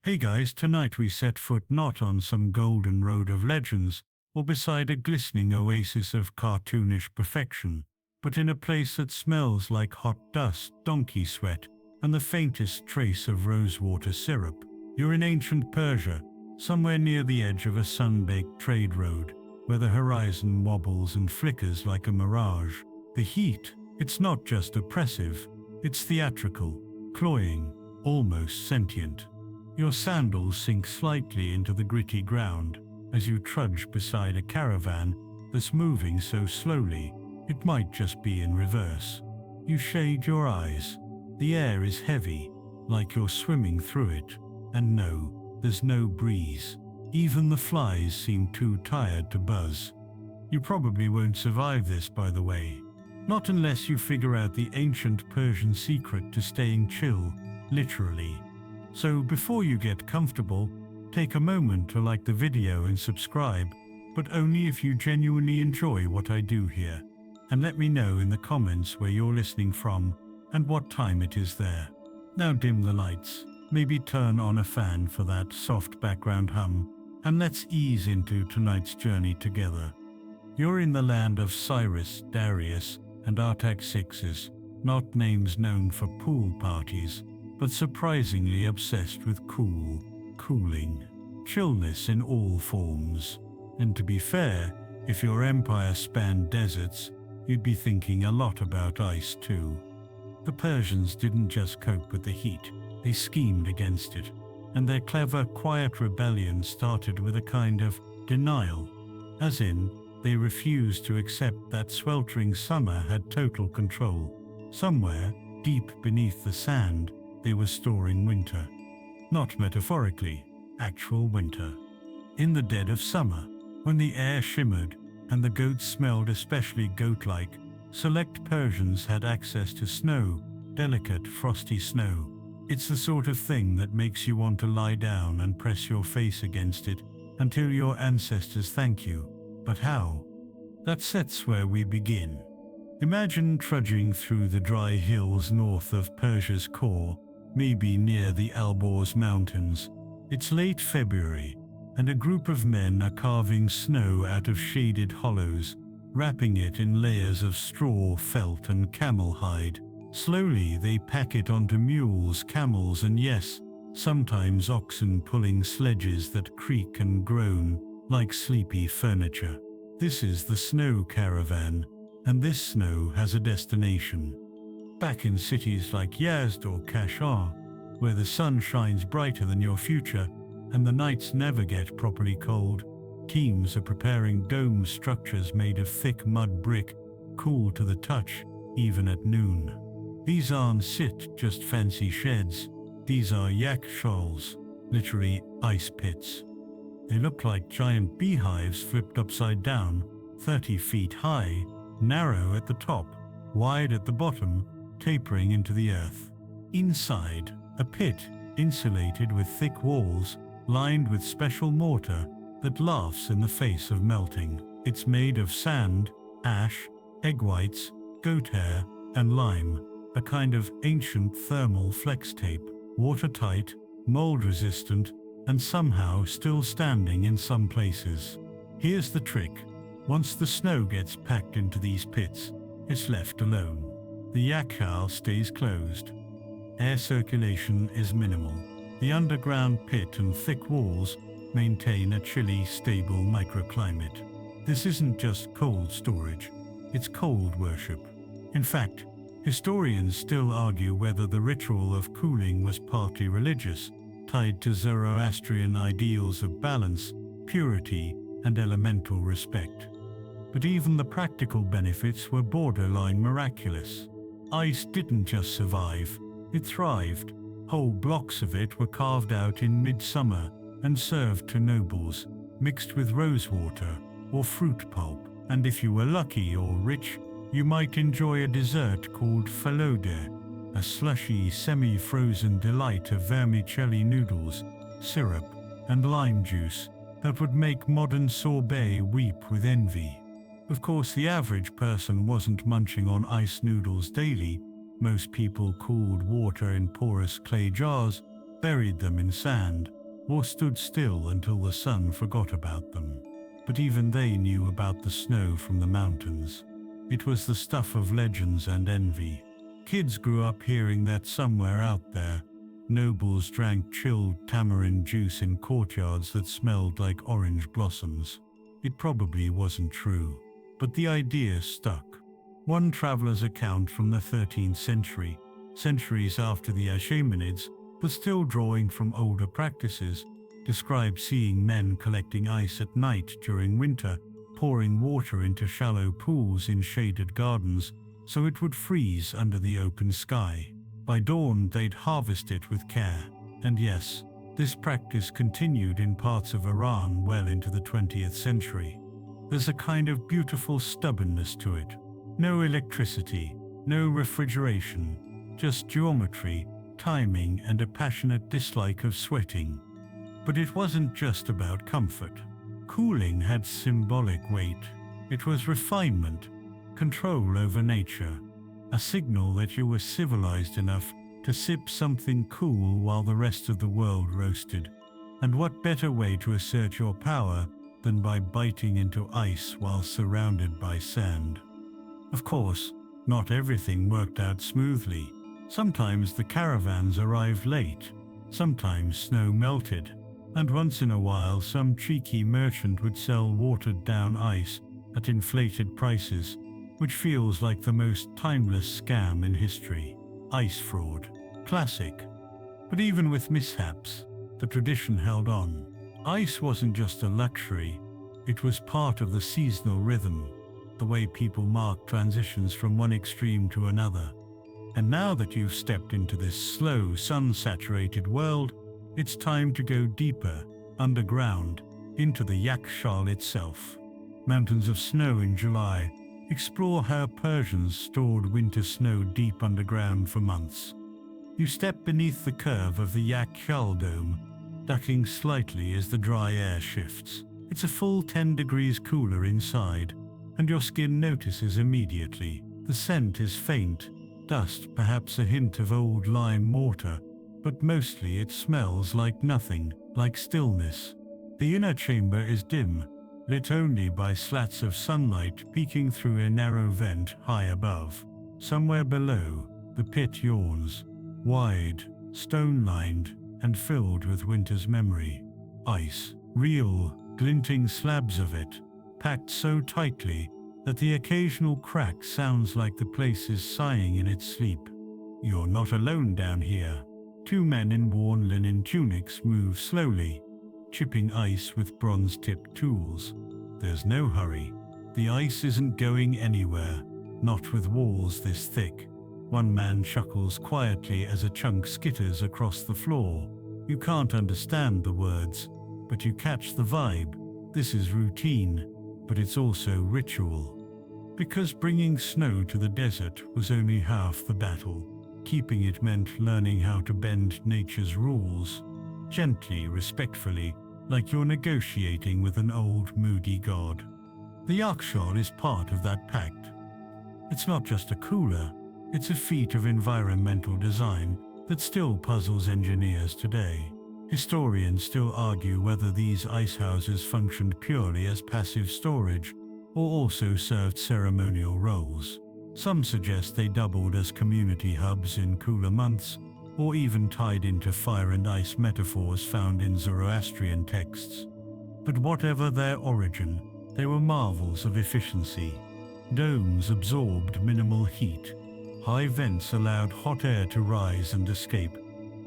Hey guys, tonight we set foot not on some golden road of legends, or beside a glistening oasis of cartoonish perfection, but in a place that smells like hot dust, donkey sweat, and the faintest trace of rosewater syrup. You're in ancient Persia, somewhere near the edge of a sun-baked trade road, where the horizon wobbles and flickers like a mirage. The heat, it's not just oppressive, it's theatrical, cloying, almost sentient. Your sandals sink slightly into the gritty ground as you trudge beside a caravan that's moving so slowly it might just be in reverse. You shade your eyes. The air is heavy, like you're swimming through it, and no, there's no breeze. Even the flies seem too tired to buzz. You probably won't survive this, by the way. Not unless you figure out the ancient Persian secret to staying chill, literally. So before you get comfortable, take a moment to like the video and subscribe, but only if you genuinely enjoy what I do here. And let me know in the comments where you're listening from and what time it is there. Now dim the lights, maybe turn on a fan for that soft background hum, and let's ease into tonight's journey together. You're in the land of Cyrus, Darius, and Artaxerxes, not names known for pool parties, but surprisingly obsessed with cooling, chillness in all forms. And to be fair, if your empire spanned deserts, you'd be thinking a lot about ice too. The Persians didn't just cope with the heat, they schemed against it, and their clever, quiet rebellion started with a kind of denial, as in, they refused to accept that sweltering summer had total control. Somewhere, deep beneath the sand, they were storing winter. Not metaphorically, actual winter. In the dead of summer, when the air shimmered and the goats smelled especially goat-like, select Persians had access to snow, delicate frosty snow. It's the sort of thing that makes you want to lie down and press your face against it until your ancestors thank you. But how? That's where we begin. Imagine trudging through the dry hills north of Persia's core, maybe near the Alborz Mountains. It's late February, and a group of men are carving snow out of shaded hollows, wrapping it in layers of straw, felt, and camel hide. Slowly they pack it onto mules, camels, and yes, sometimes oxen pulling sledges that creak and groan like sleepy furniture. This is the snow caravan, and this snow has a destination. Back in cities like Yazd or Kashgar, where the sun shines brighter than your future and the nights never get properly cold, teams are preparing dome structures made of thick mud brick, cool to the touch, even at noon. These aren't just fancy sheds, these are Yakhchāls, literally ice pits. They look like giant beehives flipped upside down, 30 feet high, narrow at the top, wide at the bottom, tapering into the earth. Inside, a pit, insulated with thick walls, lined with special mortar that laughs in the face of melting. It's made of sand, ash, egg whites, goat hair, and lime, a kind of ancient thermal flex tape, watertight, mold-resistant, and somehow still standing in some places. Here's the trick. Once the snow gets packed into these pits, it's left alone. The Yakhchāl stays closed. Air circulation is minimal. The underground pit and thick walls maintain a chilly, stable microclimate. This isn't just cold storage, it's cold worship. In fact, historians still argue whether the ritual of cooling was partly religious, tied to Zoroastrian ideals of balance, purity, and elemental respect. But even the practical benefits were borderline miraculous. Ice didn't just survive, it thrived. Whole blocks of it were carved out in midsummer and served to nobles, mixed with rosewater or fruit pulp. And if you were lucky or rich, you might enjoy a dessert called falode, a slushy, semi-frozen delight of vermicelli noodles, syrup, and lime juice that would make modern sorbet weep with envy. Of course, the average person wasn't munching on ice noodles daily. Most people cooled water in porous clay jars, buried them in sand, or stood still until the sun forgot about them. But even they knew about the snow from the mountains. It was the stuff of legends and envy. Kids grew up hearing that somewhere out there, nobles drank chilled tamarind juice in courtyards that smelled like orange blossoms. It probably wasn't true, but the idea stuck. One traveler's account from the 13th century, centuries after the Achaemenids, but still drawing from older practices, described seeing men collecting ice at night during winter, pouring water into shallow pools in shaded gardens so it would freeze under the open sky. By dawn they'd harvest it with care. And yes, this practice continued in parts of Iran well into the 20th century. There's a kind of beautiful stubbornness to it. No electricity, no refrigeration, just geometry, timing, and a passionate dislike of sweating. But it wasn't just about comfort. Cooling had symbolic weight. It was refinement, control over nature, a signal that you were civilized enough to sip something cool while the rest of the world roasted. And what better way to assert your power than by biting into ice while surrounded by sand? Of course, not everything worked out smoothly. Sometimes the caravans arrived late, sometimes snow melted, and once in a while some cheeky merchant would sell watered-down ice at inflated prices, which feels like the most timeless scam in history. Ice fraud. Classic. But even with mishaps, the tradition held on. Ice wasn't just a luxury, it was part of the seasonal rhythm, the way people marked transitions from one extreme to another. And now that you've stepped into this slow, sun-saturated world, it's time to go deeper, underground, into the Yakhchāl itself. Mountains of snow in July. Explore how Persians stored winter snow deep underground for months. You step beneath the curve of the Yakhchāl dome, ducking slightly as the dry air shifts. It's a full 10 degrees cooler inside, and your skin notices immediately. The scent is faint, dust, perhaps a hint of old lime mortar, but mostly it smells like nothing, like stillness. The inner chamber is dim, lit only by slats of sunlight peeking through a narrow vent high above. Somewhere below, the pit yawns, wide, stone-lined, and filled with winter's memory. Ice, real, glinting slabs of it, packed so tightly that the occasional crack sounds like the place is sighing in its sleep. You're not alone down here. Two men in worn linen tunics move slowly, chipping ice with bronze-tipped tools. There's no hurry. The ice isn't going anywhere, not with walls this thick. One man chuckles quietly as a chunk skitters across the floor. You can't understand the words, but you catch the vibe. This is routine, but it's also ritual. Because bringing snow to the desert was only half the battle. Keeping it meant learning how to bend nature's rules, gently, respectfully, like you're negotiating with an old, moody god. The Yakhchāl is part of that pact. It's not just a cooler, it's a feat of environmental design that still puzzles engineers today. Historians still argue whether these ice houses functioned purely as passive storage or also served ceremonial roles. Some suggest they doubled as community hubs in cooler months, or even tied into fire and ice metaphors found in Zoroastrian texts. But whatever their origin, they were marvels of efficiency. Domes absorbed minimal heat. High vents allowed hot air to rise and escape,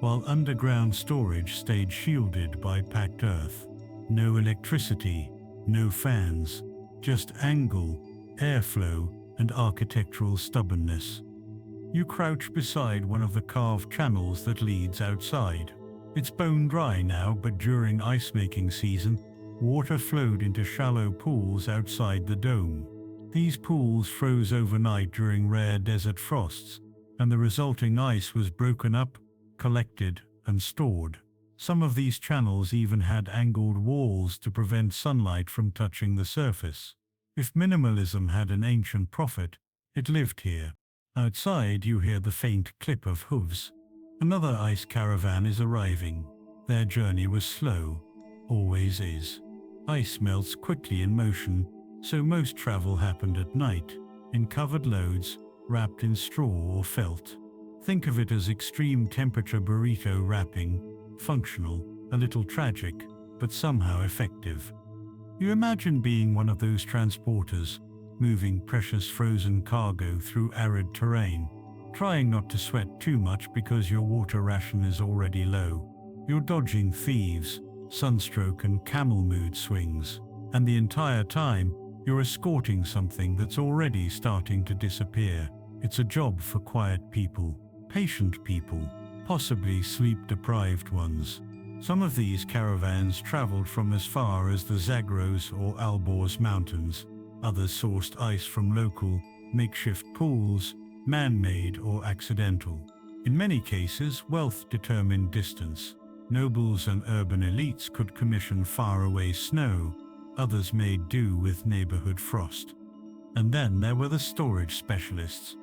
while underground storage stayed shielded by packed earth. No electricity, no fans, just angle, airflow, and architectural stubbornness. You crouch beside one of the carved channels that leads outside. It's bone dry now, but during ice-making season, water flowed into shallow pools outside the dome. These pools froze overnight during rare desert frosts, and the resulting ice was broken up, collected, and stored. Some of these channels even had angled walls to prevent sunlight from touching the surface. If minimalism had an ancient prophet, it lived here. Outside you hear the faint clip of hooves. Another ice caravan is arriving. Their journey was slow, always is. Ice melts quickly in motion, so most travel happened at night, in covered loads, wrapped in straw or felt. Think of it as extreme temperature burrito wrapping, functional, a little tragic, but somehow effective. You imagine being one of those transporters, moving precious frozen cargo through arid terrain, trying not to sweat too much because your water ration is already low. You're dodging thieves, sunstroke and camel mood swings, and the entire time, you're escorting something that's already starting to disappear. It's a job for quiet people, patient people, possibly sleep-deprived ones. Some of these caravans traveled from as far as the Zagros or Alborz mountains. Others sourced ice from local, makeshift pools, man-made or accidental. In many cases, wealth determined distance. Nobles and urban elites could commission faraway snow. Others made do with neighborhood frost. And then there were the storage specialists,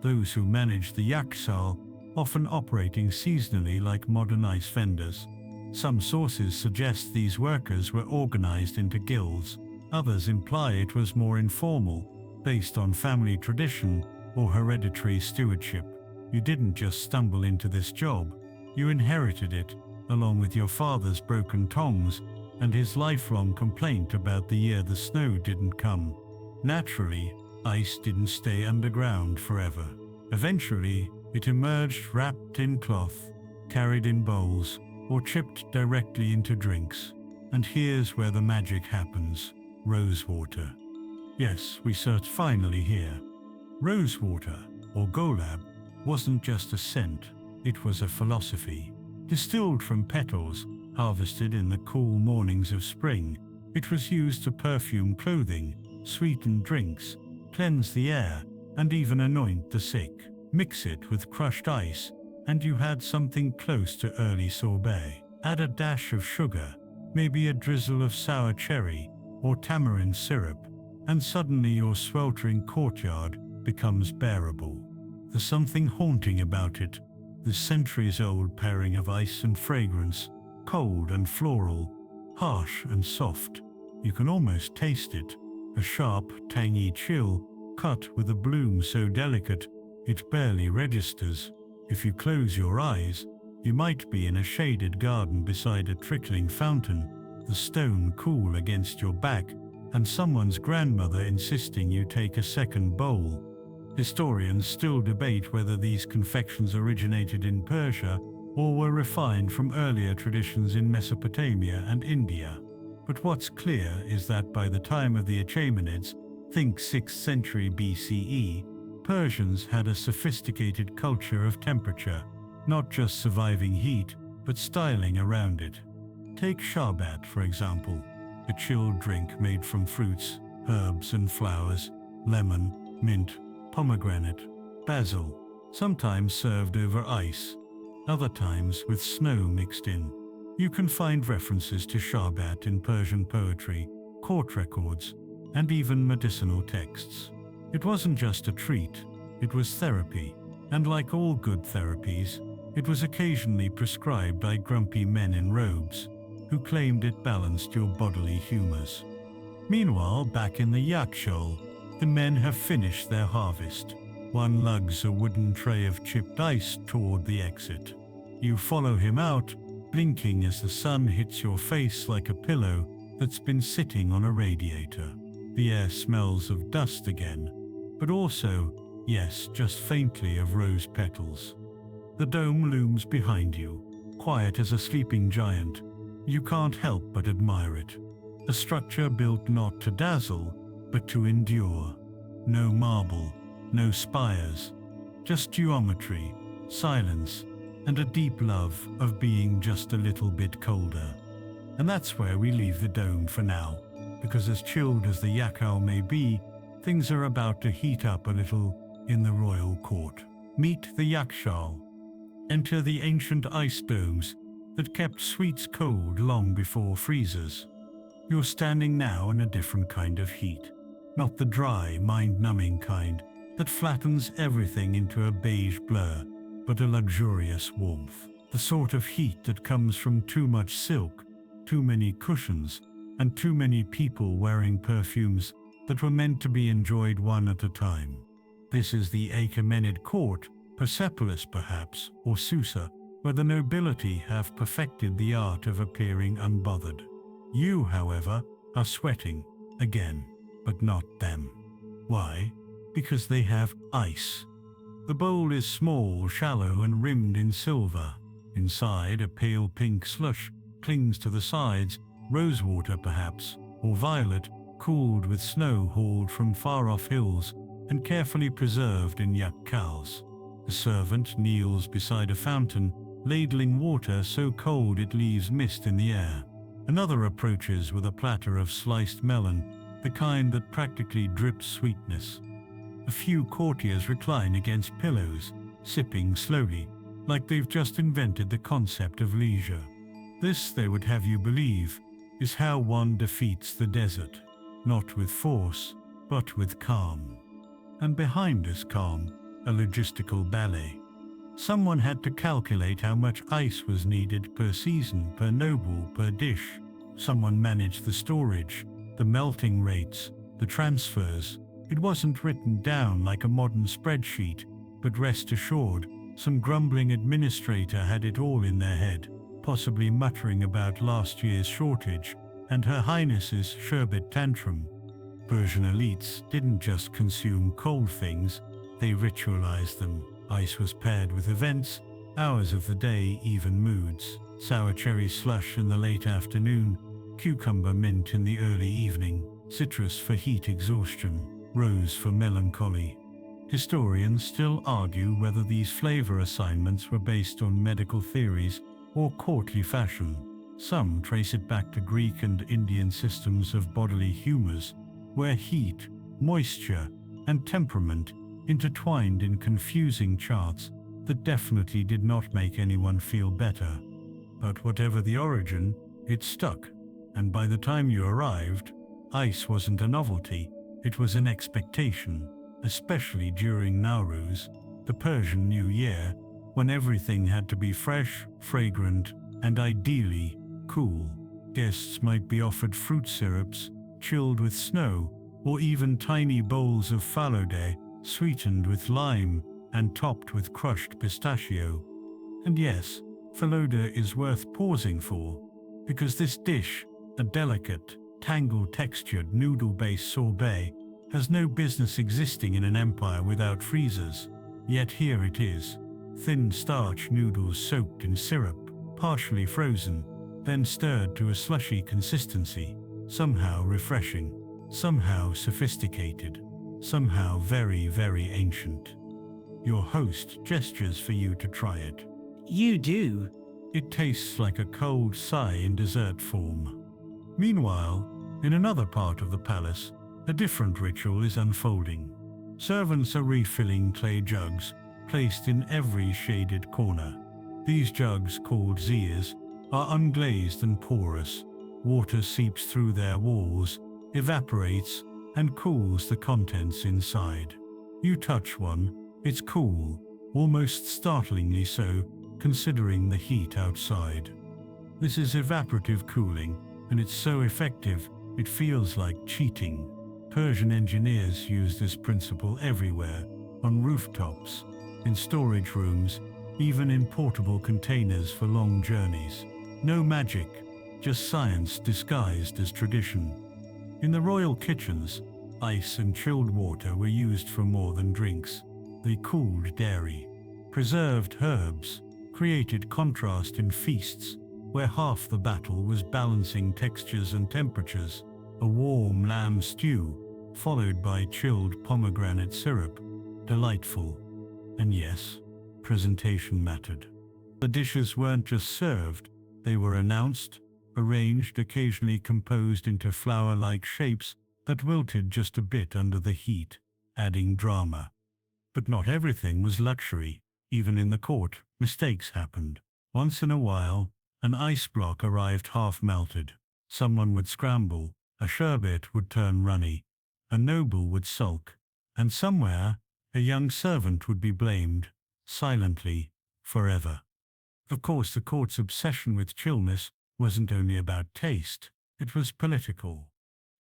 those who managed the Yakhchāl, often operating seasonally like modern ice vendors. Some sources suggest these workers were organized into guilds. Others imply it was more informal, based on family tradition or hereditary stewardship. You didn't just stumble into this job, you inherited it, along with your father's broken tongs and his lifelong complaint about the year the snow didn't come. Naturally, ice didn't stay underground forever. Eventually, it emerged wrapped in cloth, carried in bowls, or chipped directly into drinks. And here's where the magic happens: rosewater. Yes, we searched finally here. Rosewater, or golab, wasn't just a scent, it was a philosophy. Distilled from petals, harvested in the cool mornings of spring, it was used to perfume clothing, sweeten drinks, cleanse the air, and even anoint the sick. Mix it with crushed ice, and you had something close to early sorbet. Add a dash of sugar, maybe a drizzle of sour cherry or tamarind syrup, and suddenly your sweltering courtyard becomes bearable. There's something haunting about it, this centuries-old pairing of ice and fragrance, cold and floral, harsh and soft. You can almost taste it, a sharp, tangy chill, cut with a bloom so delicate it barely registers. If you close your eyes, you might be in a shaded garden beside a trickling fountain, the stone cool against your back, and someone's grandmother insisting you take a second bowl. Historians still debate whether these confections originated in Persia or were refined from earlier traditions in Mesopotamia and India. But what's clear is that by the time of the Achaemenids, think 6th century BCE, Persians had a sophisticated culture of temperature, not just surviving heat, but styling around it. Take sherbet, for example, a chilled drink made from fruits, herbs and flowers, lemon, mint, pomegranate, basil, sometimes served over ice, other times with snow mixed in. You can find references to sherbet in Persian poetry, court records, and even medicinal texts. It wasn't just a treat, it was therapy, and like all good therapies, it was occasionally prescribed by grumpy men in robes, who claimed it balanced your bodily humors. Meanwhile, back in the Yakhchāl, the men have finished their harvest. One lugs a wooden tray of chipped ice toward the exit. You follow him out, blinking as the sun hits your face like a pillow that's been sitting on a radiator. The air smells of dust again, but also, yes, just faintly, of rose petals. The dome looms behind you, quiet as a sleeping giant. You can't help but admire it. A structure built not to dazzle, but to endure. No marble, no spires, just geometry, silence, and a deep love of being just a little bit colder. And that's where we leave the dome for now, because as chilled as the Yakhchāl may be, things are about to heat up a little in the royal court. Meet the Yakhchāl. Enter the ancient ice domes that kept sweets cold long before freezers. You're standing now in a different kind of heat, not the dry, mind-numbing kind that flattens everything into a beige blur, but a luxurious warmth. The sort of heat that comes from too much silk, too many cushions, and too many people wearing perfumes that were meant to be enjoyed one at a time. This is the Achaemenid court, Persepolis perhaps, or Susa, where the nobility have perfected the art of appearing unbothered. You, however, are sweating, again, but not them. Why? Because they have ice. The bowl is small, shallow, and rimmed in silver. Inside, a pale pink slush clings to the sides, rosewater perhaps, or violet, cooled with snow hauled from far-off hills and carefully preserved in Yakhchāls. A servant kneels beside a fountain, ladling water so cold it leaves mist in the air. Another approaches with a platter of sliced melon, the kind that practically drips sweetness. A few courtiers recline against pillows, sipping slowly, like they've just invented the concept of leisure. This, they would have you believe, is how one defeats the desert, not with force, but with calm. And behind this calm, a logistical ballet. Someone had to calculate how much ice was needed per season, per noble, per dish. Someone managed the storage, the melting rates, the transfers. It wasn't written down like a modern spreadsheet, but rest assured, some grumbling administrator had it all in their head, possibly muttering about last year's shortage and Her Highness's sherbet tantrum. Persian elites didn't just consume cold things, they ritualized them. Ice was paired with events, hours of the day, even moods. Sour cherry slush in the late afternoon, cucumber mint in the early evening, citrus for heat exhaustion, rose for melancholy. Historians still argue whether these flavor assignments were based on medical theories or courtly fashion. Some trace it back to Greek and Indian systems of bodily humors, where heat, moisture, and temperament intertwined in confusing charts that definitely did not make anyone feel better. But whatever the origin, it stuck, and by the time you arrived, ice wasn't a novelty, it was an expectation, especially during Nowruz, the Persian New Year, when everything had to be fresh, fragrant, and ideally cool. Guests might be offered fruit syrups, chilled with snow, or even tiny bowls of falodeh, sweetened with lime and topped with crushed pistachio. And yes, falodeh is worth pausing for, because this dish, a delicate, tangle-textured noodle-based sorbet, has no business existing in an empire without freezers. Yet here it is, thin starch noodles soaked in syrup, partially frozen, then stirred to a slushy consistency, somehow refreshing, somehow sophisticated, somehow very, very ancient. Your host gestures for you to try it. You do. It tastes like a cold sigh in dessert form. Meanwhile, in another part of the palace, a different ritual is unfolding. Servants are refilling clay jugs, placed in every shaded corner. These jugs, called zias, are unglazed and porous. Water seeps through their walls, evaporates, and cools the contents inside. You touch one, it's cool, almost startlingly so, considering the heat outside. This is evaporative cooling, and it's so effective, it feels like cheating. Persian engineers use this principle everywhere, on rooftops, in storage rooms, even in portable containers for long journeys. No magic, just science disguised as tradition. In the royal kitchens, ice and chilled water were used for more than drinks. They cooled dairy. Preserved herbs created contrast in feasts, where half the battle was balancing textures and temperatures. A warm lamb stew, followed by chilled pomegranate syrup. Delightful. And yes, presentation mattered. The dishes weren't just served, they were announced, arranged, occasionally composed into flower-like shapes that wilted just a bit under the heat, adding drama. But not everything was luxury. Even in the court, mistakes happened. Once in a while, an ice block arrived half-melted. Someone would scramble, a sherbet would turn runny, a noble would sulk, and somewhere, a young servant would be blamed, silently, forever. Of course, the court's obsession with chillness wasn't only about taste, it was political.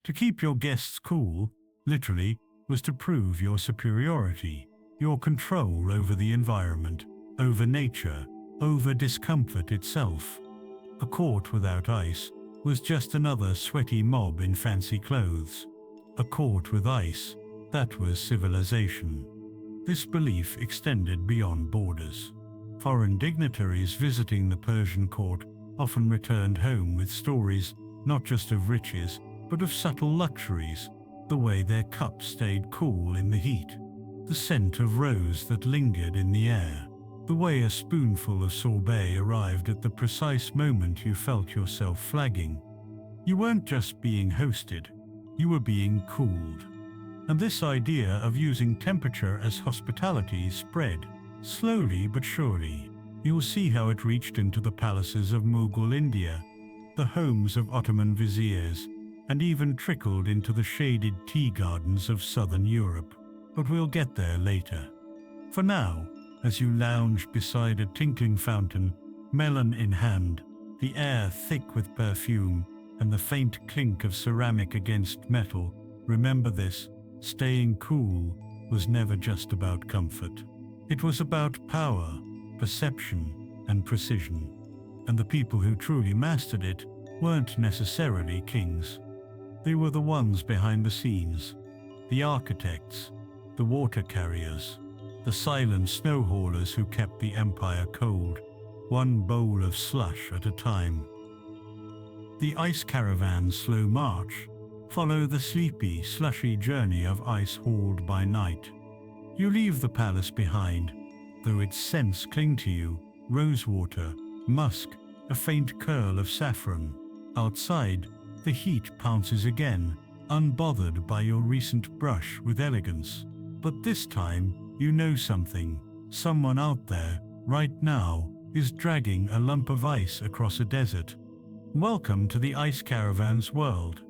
To keep your guests cool, literally, was to prove your superiority, your control over the environment, over nature, over discomfort itself. A court without ice was just another sweaty mob in fancy clothes. A court with ice, that was civilization. This belief extended beyond borders. Foreign dignitaries visiting the Persian court often returned home with stories not just of riches, but of subtle luxuries, the way their cups stayed cool in the heat, the scent of rose that lingered in the air, the way a spoonful of sorbet arrived at the precise moment you felt yourself flagging. You weren't just being hosted, you were being cooled. And this idea of using temperature as hospitality spread, slowly but surely. You'll see how it reached into the palaces of Mughal India, the homes of Ottoman viziers, and even trickled into the shaded tea gardens of southern Europe. But we'll get there later. For now, as you lounge beside a tinkling fountain, melon in hand, the air thick with perfume, and the faint clink of ceramic against metal, remember this: staying cool was never just about comfort. It was about power, perception, and precision. And the people who truly mastered it weren't necessarily kings. They were the ones behind the scenes, the architects, the water carriers, the silent snow haulers who kept the empire cold, one bowl of slush at a time. The ice caravan's slow march follow the sleepy, slushy journey of ice hauled by night. You leave the palace behind, though its scents cling to you: rosewater, musk, a faint curl of saffron. Outside, the heat pounces again, unbothered by your recent brush with elegance. But this time, you know something. Someone out there, right now, is dragging a lump of ice across a desert. Welcome to the ice caravan's world.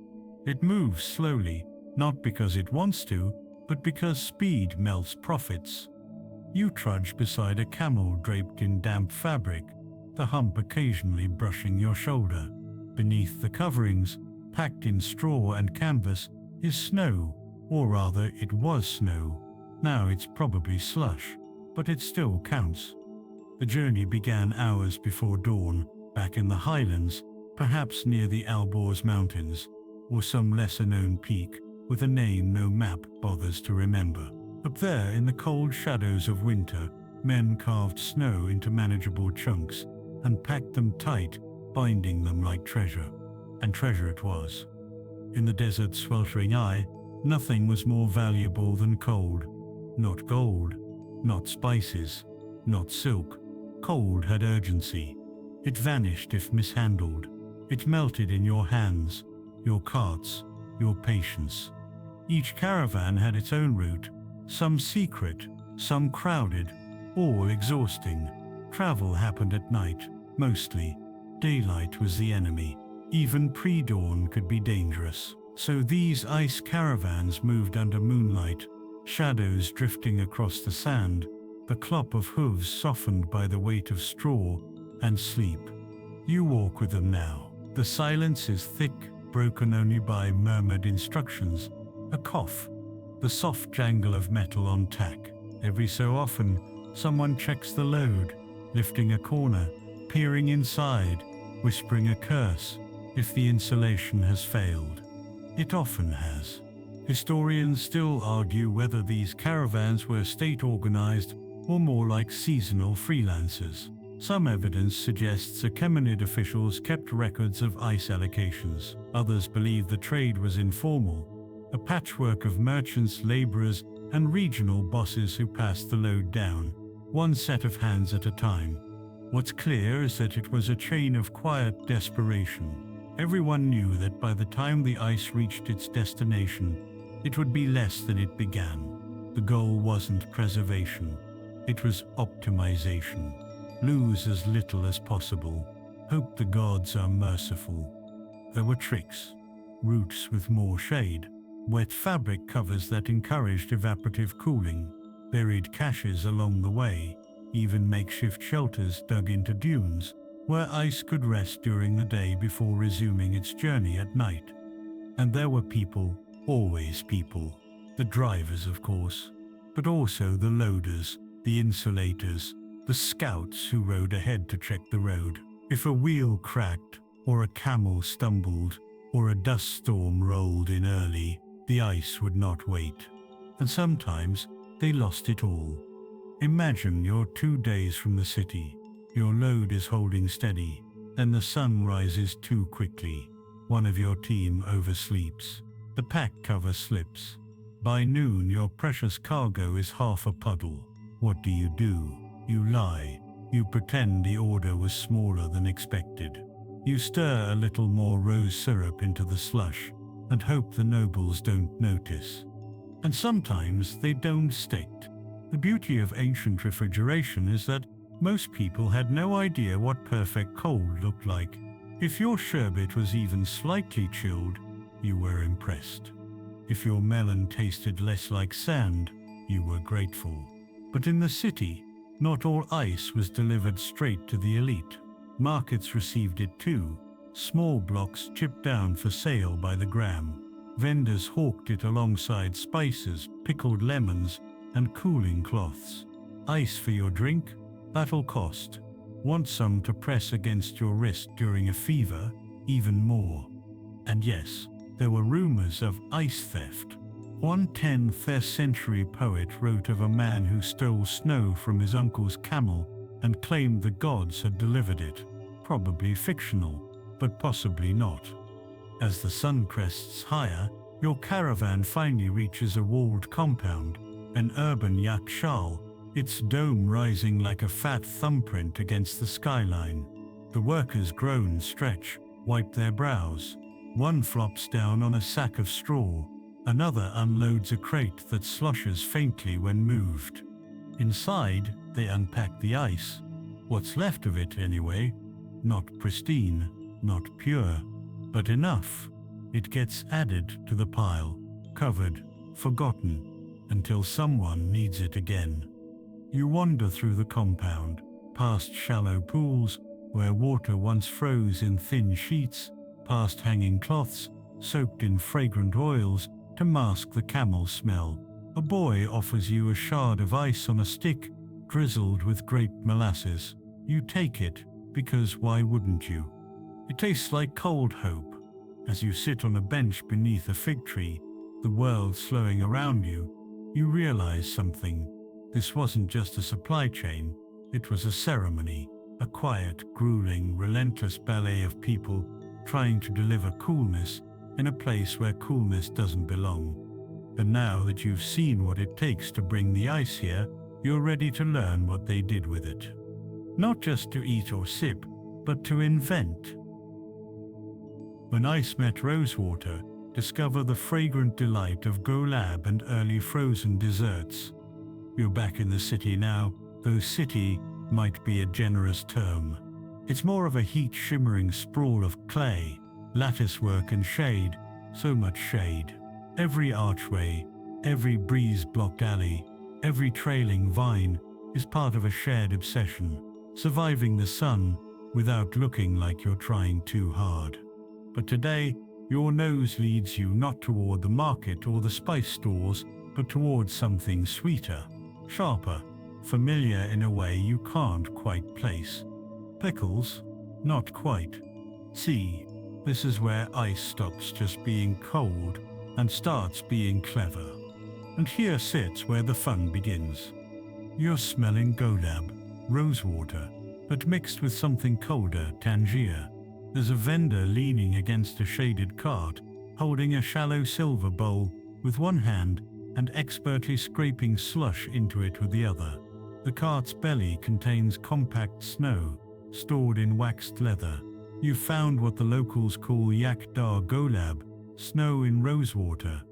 It moves slowly, not because it wants to, but because speed melts profits. You trudge beside a camel draped in damp fabric, the hump occasionally brushing your shoulder. Beneath the coverings, packed in straw and canvas, is snow, or rather it was snow. Now it's probably slush, but it still counts. The journey began hours before dawn, back in the highlands, perhaps near the Alborz Mountains, or some lesser-known peak with a name no map bothers to remember. Up there in the cold shadows of winter, men carved snow into manageable chunks and packed them tight, binding them like treasure. And treasure it was. In the desert's sweltering eye, nothing was more valuable than cold. Not gold, not spices, not silk. Cold had urgency. It vanished if mishandled. It melted in your hands, your carts, your patience. Each caravan had its own route, some secret, some crowded, all exhausting. Travel happened at night, mostly. Daylight was the enemy. Even pre-dawn could be dangerous. So these ice caravans moved under moonlight, shadows drifting across the sand, the clop of hooves softened by the weight of straw and sleep. You walk with them now. The silence is thick, broken only by murmured instructions, a cough, the soft jangle of metal on tack. Every so often, someone checks the load, lifting a corner, peering inside, whispering a curse, if the insulation has failed. It often has. Historians still argue whether these caravans were state-organized or more like seasonal freelancers. Some evidence suggests Achaemenid officials kept records of ice allocations. Others believe the trade was informal, a patchwork of merchants, laborers, and regional bosses who passed the load down, one set of hands at a time. What's clear is that it was a chain of quiet desperation. Everyone knew that by the time the ice reached its destination, it would be less than it began. The goal wasn't preservation, it was optimization. Lose as little as possible. Hope the gods are merciful. There were tricks. Routes with more shade. Wet fabric covers that encouraged evaporative cooling. Buried caches along the way. even makeshift shelters dug into dunes, where ice could rest during the day before resuming its journey at night. And there were people, always people. The drivers, of course, but also the loaders, the insulators, the scouts who rode ahead to check the road. If a wheel cracked, or a camel stumbled, or a dust storm rolled in early, the ice would not wait. And sometimes they lost it all. Imagine you're 2 days from the city. Your load is holding steady. Then the sun rises too quickly. One of your team oversleeps. The pack cover slips. By noon, your precious cargo is half a puddle. What do? You lie. You pretend the order was smaller than expected. You stir a little more rose syrup into the slush and hope the nobles don't notice. And sometimes they don't stick. The beauty of ancient refrigeration is that most people had no idea what perfect cold looked like. If your sherbet was even slightly chilled, you were impressed. If your melon tasted less like sand, you were grateful. But in the city, not all ice was delivered straight to the elite. Markets received it too. Small blocks chipped down for sale by the gram. Vendors hawked it alongside spices, pickled lemons, and cooling cloths. Ice for your drink? That'll cost. Want some to press against your wrist during a fever? Even more. And yes, there were rumors of ice theft. One 10th century poet wrote of a man who stole snow from his uncle's camel and claimed the gods had delivered it. Probably fictional, but possibly not. As the sun crests higher, your caravan finally reaches a walled compound, an urban Yakhchāl, its dome rising like a fat thumbprint against the skyline. The workers groan, stretch, wipe their brows. One flops down on a sack of straw. Another unloads a crate that sloshes faintly when moved. Inside, they unpack the ice. What's left of it, anyway. Not pristine, not pure, but enough. It gets added to the pile, covered, forgotten, until someone needs it again. You wander through the compound, past shallow pools where water once froze in thin sheets, past hanging cloths soaked in fragrant oils to mask the camel smell. A boy offers you a shard of ice on a stick, drizzled with grape molasses. You take it, because why wouldn't you? It tastes like cold hope. As you sit on a bench beneath a fig tree, the world slowing around you, you realize something. This wasn't just a supply chain, it was a ceremony, a quiet, grueling, relentless ballet of people trying to deliver coolness in a place where coolness doesn't belong. And now that you've seen what it takes to bring the ice here, you're ready to learn what they did with it. Not just to eat or sip, but to invent. When ice met rosewater, discover the fragrant delight of golab and early frozen desserts. You're back in the city now, though city might be a generous term. It's more of a heat-shimmering sprawl of clay, latticework and shade, so much shade. Every archway, every breeze-blocked alley, every trailing vine is part of a shared obsession, surviving the sun without looking like you're trying too hard. But today, your nose leads you not toward the market or the spice stores, but towards something sweeter, sharper, familiar in a way you can't quite place. Pickles? Not quite. See, this is where ice stops just being cold and starts being clever. And here sits where the fun begins. You're smelling golab, rosewater, but mixed with something colder, Tangier. There's a vendor leaning against a shaded cart, holding a shallow silver bowl with one hand and expertly scraping slush into it with the other. The cart's belly contains compact snow, stored in waxed leather. You've found what the locals call Yakhchāl golab, snow in rosewater.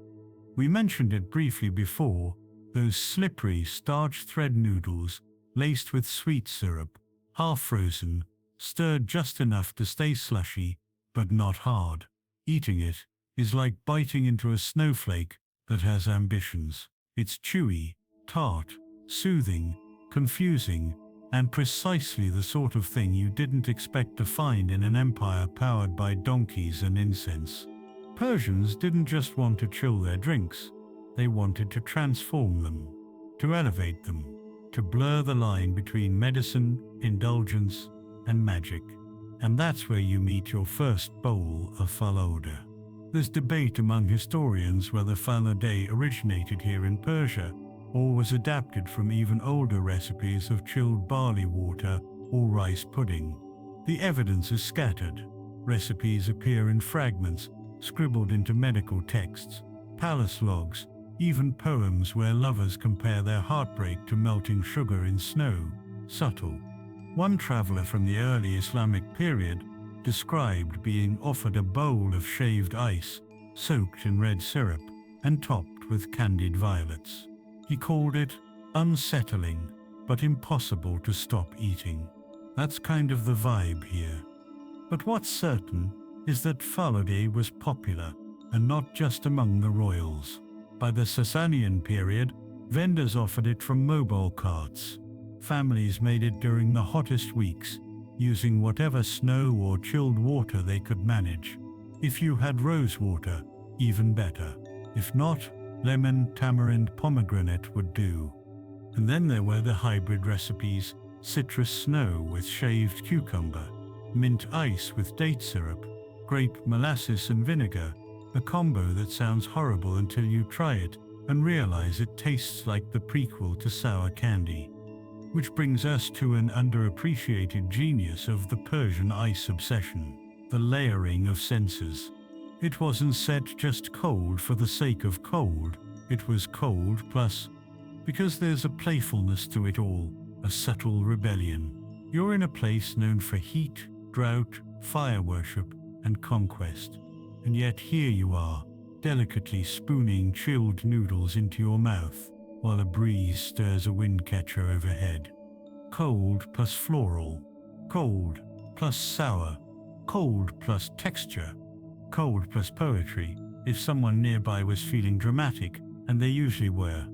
We mentioned it briefly before, those slippery starch thread noodles laced with sweet syrup, half frozen, stirred just enough to stay slushy, but not hard. Eating it is like biting into a snowflake that has ambitions. It's chewy, tart, soothing, confusing, and precisely the sort of thing you didn't expect to find in an empire powered by donkeys and incense. Persians didn't just want to chill their drinks, they wanted to transform them, to elevate them, to blur the line between medicine, indulgence, and magic. And that's where you meet your first bowl of falooda. There's debate among historians whether falooda originated here in Persia or was adapted from even older recipes of chilled barley water or rice pudding. The evidence is scattered. Recipes appear in fragments, scribbled into medical texts, palace logs, even poems where lovers compare their heartbreak to melting sugar in snow. Subtle. One traveler from the early Islamic period described being offered a bowl of shaved ice, soaked in red syrup, and topped with candied violets. He called it unsettling, but impossible to stop eating. That's kind of the vibe here. But what's certain is that falooda was popular, and not just among the royals. By the Sasanian period, vendors offered it from mobile carts. Families made it during the hottest weeks, using whatever snow or chilled water they could manage. If you had rosewater, even better. If not, lemon, tamarind, pomegranate would do. And then there were the hybrid recipes: citrus snow with shaved cucumber, mint ice with date syrup, grape molasses and vinegar, a combo that sounds horrible until you try it and realize it tastes like the prequel to sour candy. Which brings us to an underappreciated genius of the Persian ice obsession: the layering of senses. It wasn't set just cold for the sake of cold, it was cold plus, because there's a playfulness to it all, a subtle rebellion. You're in a place known for heat, drought, fire worship, and conquest, and yet here you are, delicately spooning chilled noodles into your mouth, while a breeze stirs a wind catcher overhead. Cold plus floral, cold plus sour, cold plus texture, cold plus poetry, if someone nearby was feeling dramatic, and they usually were.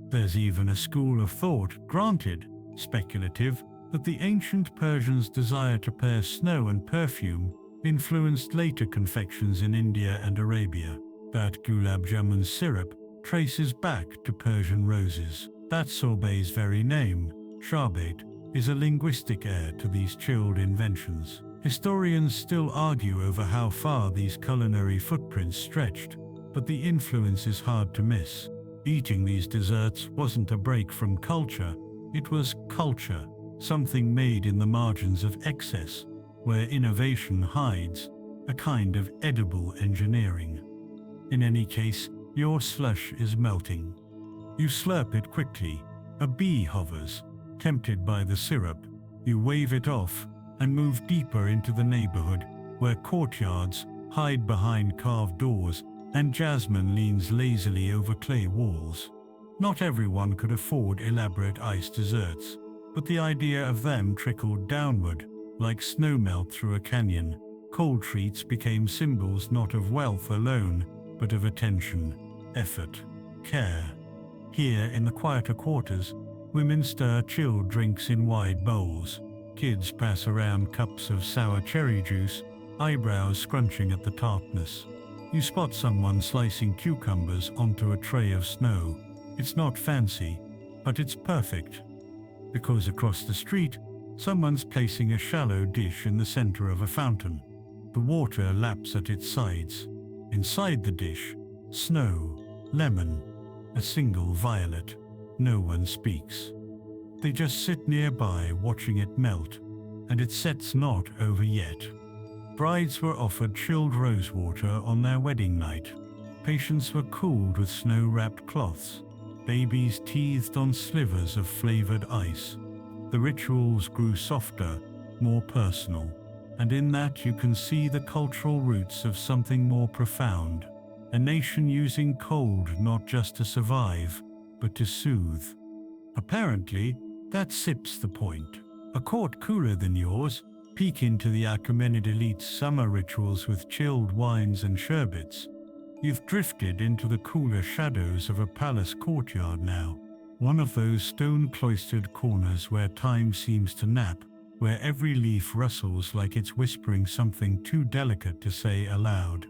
There's even a school of thought, granted speculative, that the ancient Persians' desire to pair snow and perfume influenced later confections in India and Arabia. That gulab jamun syrup traces back to Persian roses. That sorbet's very name, sherbet, is a linguistic heir to these chilled inventions. Historians still argue over how far these culinary footprints stretched, but the influence is hard to miss. Eating these desserts wasn't a break from culture, it was culture, something made in the margins of excess, where innovation hides, a kind of edible engineering. In any case, your slush is melting. You slurp it quickly, a bee hovers, tempted by the syrup. You wave it off and move deeper into the neighborhood, where courtyards hide behind carved doors and jasmine leans lazily over clay walls. Not everyone could afford elaborate ice desserts, but the idea of them trickled downward, like snowmelt through a canyon. Cold treats became symbols not of wealth alone, but of attention, effort, care. Here in the quieter quarters, women stir chilled drinks in wide bowls. Kids pass around cups of sour cherry juice, eyebrows scrunching at the tartness. You spot someone slicing cucumbers onto a tray of snow. It's not fancy, but it's perfect. Because across the street, someone's placing a shallow dish in the center of a fountain. The water laps at its sides. Inside the dish, snow, lemon, a single violet. No one speaks. They just sit nearby watching it melt, and it sets not over yet. Brides were offered chilled rosewater on their wedding night. Patients were cooled with snow-wrapped cloths. Babies teethed on slivers of flavored ice. The rituals grew softer, more personal, and in that you can see the cultural roots of something more profound. A nation using cold not just to survive, but to soothe. Apparently, that sips the point. A court cooler than yours, peek into the Achaemenid elite's summer rituals with chilled wines and sherbets. You've drifted into the cooler shadows of a palace courtyard now, One of those stone-cloistered corners where time seems to nap, where every leaf rustles like it's whispering something too delicate to say aloud.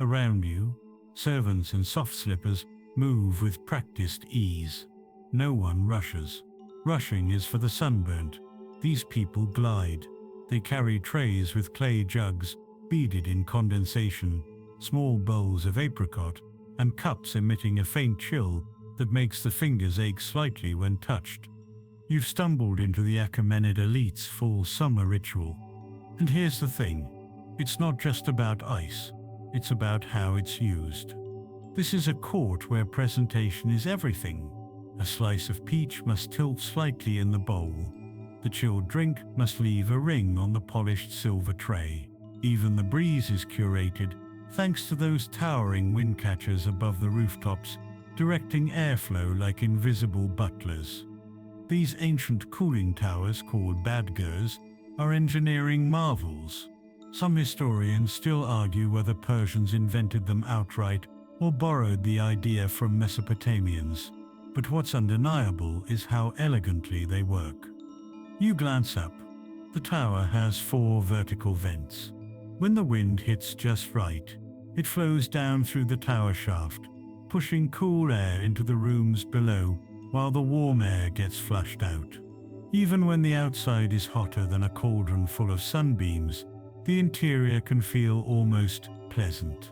Around you, servants in soft slippers move with practiced ease. No one rushes. Rushing is for the sunburnt. These people glide. They carry trays with clay jugs, beaded in condensation, small bowls of apricot, and cups emitting a faint chill that makes the fingers ache slightly when touched. You've stumbled into the Achaemenid elite's full summer ritual. And here's the thing, it's not just about ice, it's about how it's used. This is a court where presentation is everything. A slice of peach must tilt slightly in the bowl. The chilled drink must leave a ring on the polished silver tray. Even the breeze is curated, thanks to those towering wind catchers above the rooftops, directing airflow like invisible butlers. These ancient cooling towers, called badgers, are engineering marvels. Some historians still argue whether Persians invented them outright or borrowed the idea from Mesopotamians. But what's undeniable is how elegantly they work. You glance up. The tower has 4 vertical vents. When the wind hits just right, it flows down through the tower shaft, pushing cool air into the rooms below while the warm air gets flushed out. Even when the outside is hotter than a cauldron full of sunbeams, the interior can feel almost pleasant.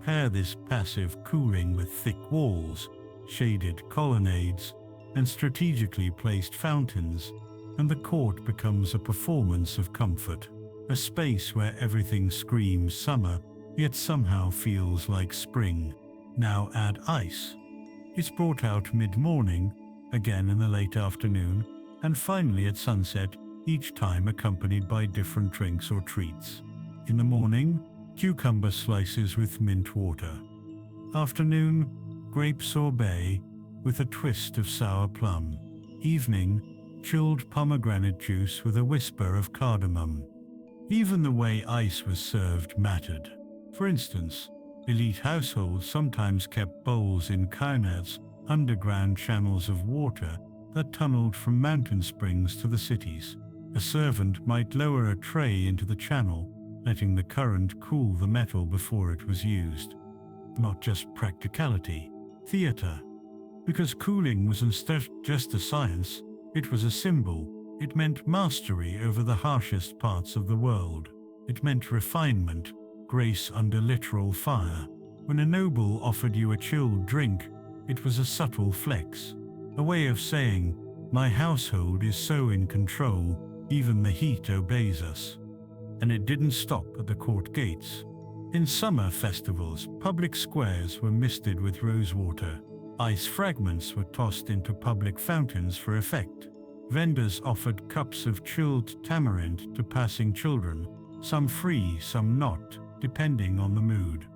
Pair this passive cooling with thick walls, shaded colonnades, and strategically placed fountains, and the court becomes a performance of comfort, a space where everything screams summer, yet somehow feels like spring. Now add ice. It's brought out mid-morning, again in the late afternoon, and finally at sunset, each time accompanied by different drinks or treats. In the morning, cucumber slices with mint water. Afternoon, grape sorbet with a twist of sour plum. Evening, chilled pomegranate juice with a whisper of cardamom. Even the way ice was served mattered. For instance, elite households sometimes kept bowls in caravans, underground channels of water that tunneled from mountain springs to the cities. A servant might lower a tray into the channel, letting the current cool the metal before it was used. Not just practicality, theater. Because cooling wasn't just a science, it was a symbol. It meant mastery over the harshest parts of the world. It meant refinement, grace under literal fire. When a noble offered you a chilled drink, it was a subtle flex, a way of saying, my household is so in control, even the heat obeys us. And it didn't stop at the court gates. In summer festivals, public squares were misted with rosewater. Ice fragments were tossed into public fountains for effect. Vendors offered cups of chilled tamarind to passing children, some free, some not, depending on the mood.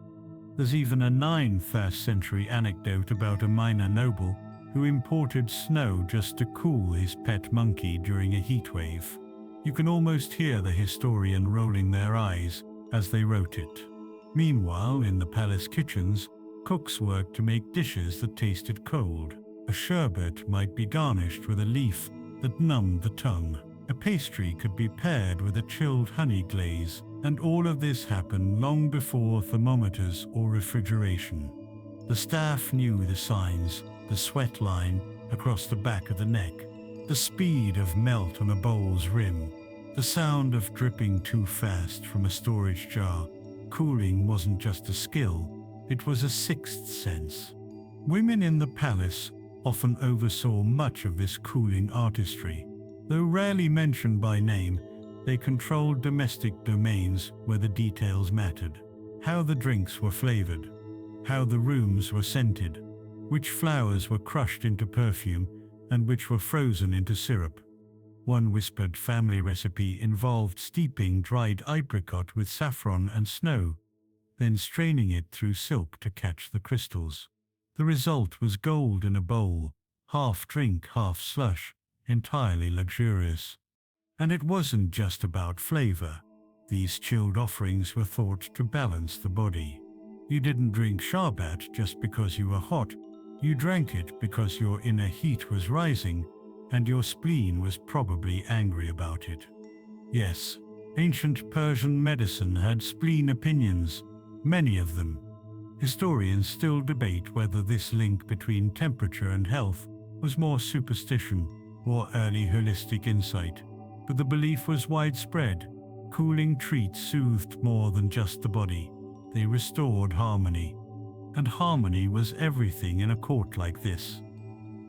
There's even a 9th century anecdote about a minor noble who imported snow just to cool his pet monkey during a heat wave. You can almost hear the historian rolling their eyes as they wrote it. Meanwhile, in the palace kitchens, cooks worked to make dishes that tasted cold. A sherbet might be garnished with a leaf that numbed the tongue. A pastry could be paired with a chilled honey glaze, and all of this happened long before thermometers or refrigeration. The staff knew the signs, the sweat line across the back of the neck, the speed of melt on a bowl's rim, the sound of dripping too fast from a storage jar. Cooling wasn't just a skill, it was a 6th sense. Women in the palace often oversaw much of this cooling artistry. Though rarely mentioned by name, they controlled domestic domains where the details mattered. How the drinks were flavored, how the rooms were scented, which flowers were crushed into perfume and which were frozen into syrup. One whispered family recipe involved steeping dried apricot with saffron and snow, then straining it through silk to catch the crystals. The result was gold in a bowl, half drink, half slush, entirely luxurious. And it wasn't just about flavor. These chilled offerings were thought to balance the body. You didn't drink sherbet just because you were hot. You drank it because your inner heat was rising, and your spleen was probably angry about it. Yes, ancient Persian medicine had spleen opinions, many of them. Historians still debate whether this link between temperature and health was more superstition or early holistic insight, but the belief was widespread. Cooling treats soothed more than just the body. They restored harmony. And harmony was everything in a court like this.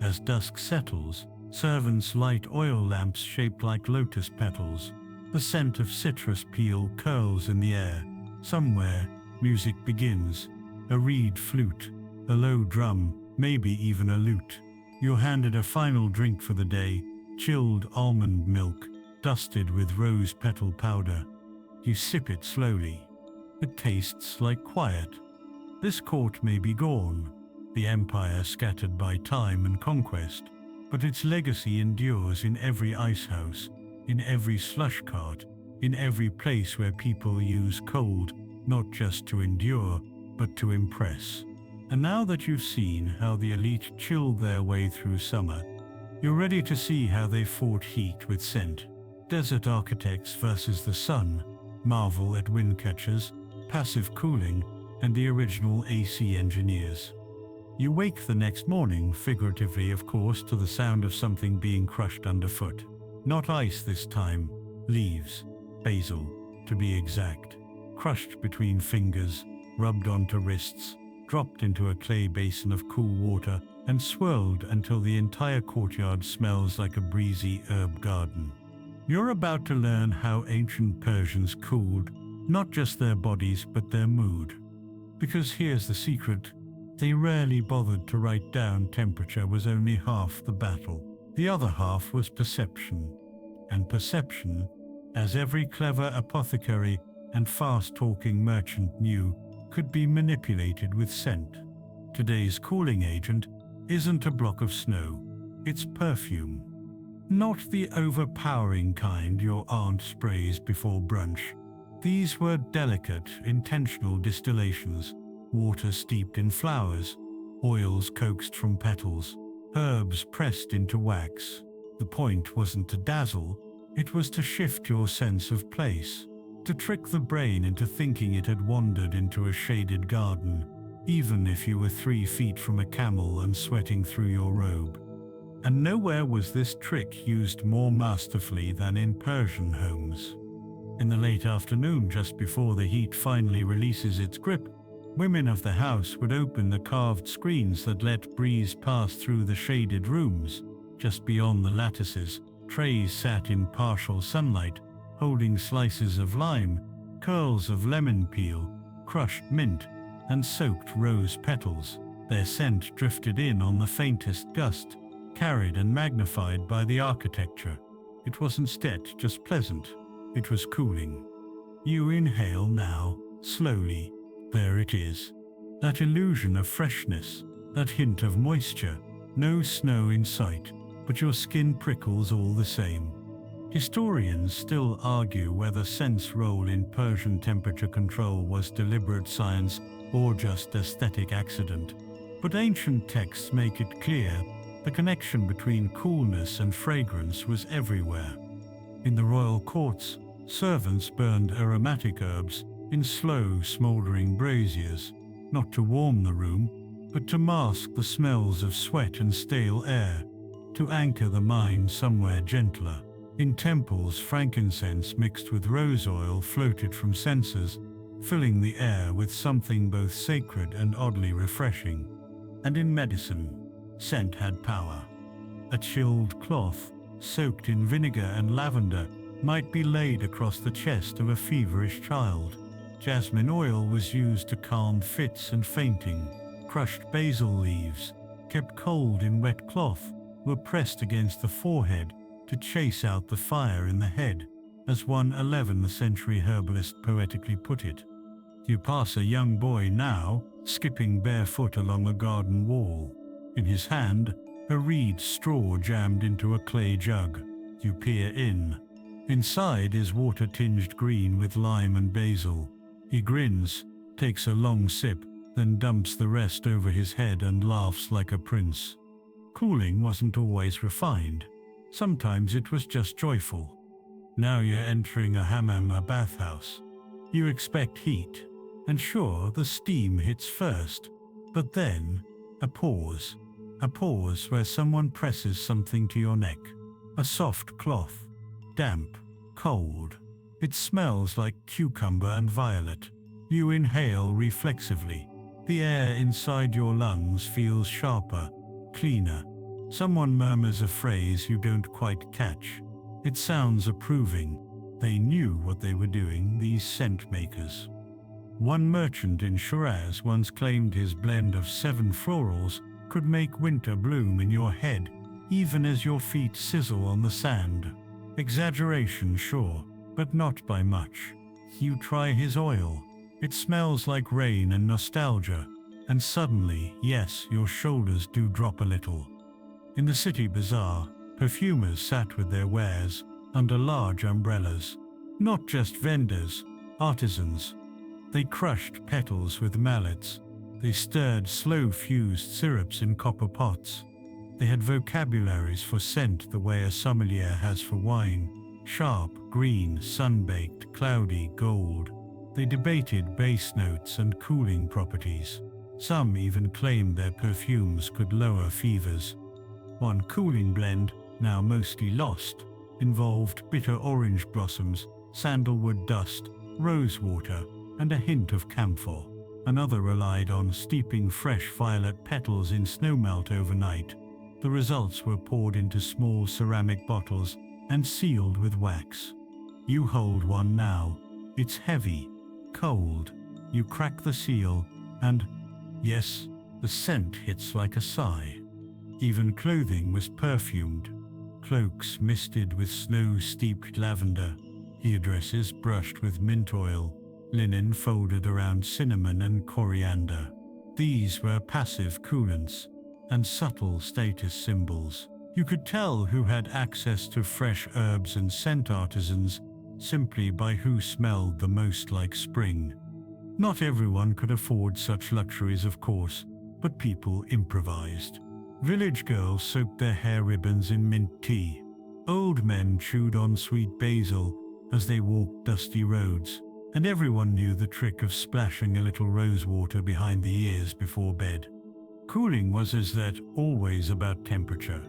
As dusk settles, servants light oil lamps shaped like lotus petals. The scent of citrus peel curls in the air. Somewhere, music begins. A reed flute, a low drum, maybe even a lute. You're handed a final drink for the day, chilled almond milk, dusted with rose petal powder. You sip it slowly. It tastes like quiet. This court may be gone, the empire scattered by time and conquest, but its legacy endures in every ice house, in every slush cart, in every place where people use cold, not just to endure, but to impress. And now that you've seen how the elite chilled their way through summer, you're ready to see how they fought heat with scent. Desert architects versus the sun, marvel at wind catchers, passive cooling, and the original AC engineers. You wake the next morning, figuratively of course, to the sound of something being crushed underfoot. Not ice this time, leaves, basil, to be exact, crushed between fingers, rubbed onto wrists, dropped into a clay basin of cool water, and swirled until the entire courtyard smells like a breezy herb garden. You're about to learn how ancient Persians cooled not just their bodies but their mood. Because here's the secret, they rarely bothered to write down temperature was only half the battle. The other half was perception. And perception, as every clever apothecary and fast-talking merchant knew, could be manipulated with scent. Today's cooling agent isn't a block of snow, it's perfume. Not the overpowering kind your aunt sprays before brunch. These were delicate, intentional distillations, water steeped in flowers, oils coaxed from petals, herbs pressed into wax. The point wasn't to dazzle, it was to shift your sense of place, to trick the brain into thinking it had wandered into a shaded garden, even if you were 3 feet from a camel and sweating through your robe. And nowhere was this trick used more masterfully than in Persian homes. In the late afternoon, just before the heat finally releases its grip, women of the house would open the carved screens that let breeze pass through the shaded rooms. Just beyond the lattices, trays sat in partial sunlight, holding slices of lime, curls of lemon peel, crushed mint, and soaked rose petals. Their scent drifted in on the faintest gust, carried and magnified by the architecture. It wasn't steady, just pleasant. It was cooling. You inhale now, slowly. There it is. That illusion of freshness, that hint of moisture. No snow in sight, but your skin prickles all the same. Historians still argue whether scent's role in Persian temperature control was deliberate science or just aesthetic accident. But ancient texts make it clear the connection between coolness and fragrance was everywhere. In the royal courts, servants burned aromatic herbs in slow, smoldering braziers, not to warm the room, but to mask the smells of sweat and stale air, to anchor the mind somewhere gentler. In temples, frankincense mixed with rose oil floated from censers, filling the air with something both sacred and oddly refreshing. And in medicine, scent had power. A chilled cloth, soaked in vinegar and lavender, might be laid across the chest of a feverish child. Jasmine oil was used to calm fits and fainting. Crushed basil leaves, kept cold in wet cloth, were pressed against the forehead to chase out the fire in the head, as one 11th century herbalist poetically put it. You pass a young boy now, skipping barefoot along a garden wall. In his hand, a reed straw jammed into a clay jug. You peer in. Inside is water tinged green with lime and basil. He grins, takes a long sip, then dumps the rest over his head and laughs like a prince. Cooling wasn't always refined. Sometimes it was just joyful. Now you're entering a hammam, a bathhouse. You expect heat, and sure, the steam hits first, but then a pause where someone presses something to your neck. A soft cloth, damp, cold. It smells like cucumber and violet. You inhale reflexively. The air inside your lungs feels sharper, cleaner. Someone murmurs a phrase you don't quite catch. It sounds approving. They knew what they were doing, these scent makers. One merchant in Shiraz once claimed his blend of 7 florals could make winter bloom in your head, even as your feet sizzle on the sand. Exaggeration, sure, but not by much. You try his oil. It smells like rain and nostalgia, and suddenly, yes, your shoulders do drop a little. In the city bazaar, perfumers sat with their wares under large umbrellas. Not just vendors, artisans. They crushed petals with mallets. They stirred slow-fused syrups in copper pots. They had vocabularies for scent the way a sommelier has for wine. Sharp, green, sun-baked, cloudy, gold. They debated base notes and cooling properties. Some even claimed their perfumes could lower fevers. One cooling blend, now mostly lost, involved bitter orange blossoms, sandalwood dust, rosewater, and a hint of camphor. Another relied on steeping fresh violet petals in snowmelt overnight. The results were poured into small ceramic bottles and sealed with wax. You hold one now. It's heavy, cold. You crack the seal, and, yes, the scent hits like a sigh. Even clothing was perfumed. Cloaks misted with snow-steeped lavender, headdresses brushed with mint oil, linen folded around cinnamon and coriander. These were passive coolants and subtle status symbols. You could tell who had access to fresh herbs and scent artisans simply by who smelled the most like spring. Not everyone could afford such luxuries, of course, but people improvised. Village girls soaked their hair ribbons in mint tea. Old men chewed on sweet basil as they walked dusty roads, and everyone knew the trick of splashing a little rosewater behind the ears before bed. Cooling was, as that, always about temperature.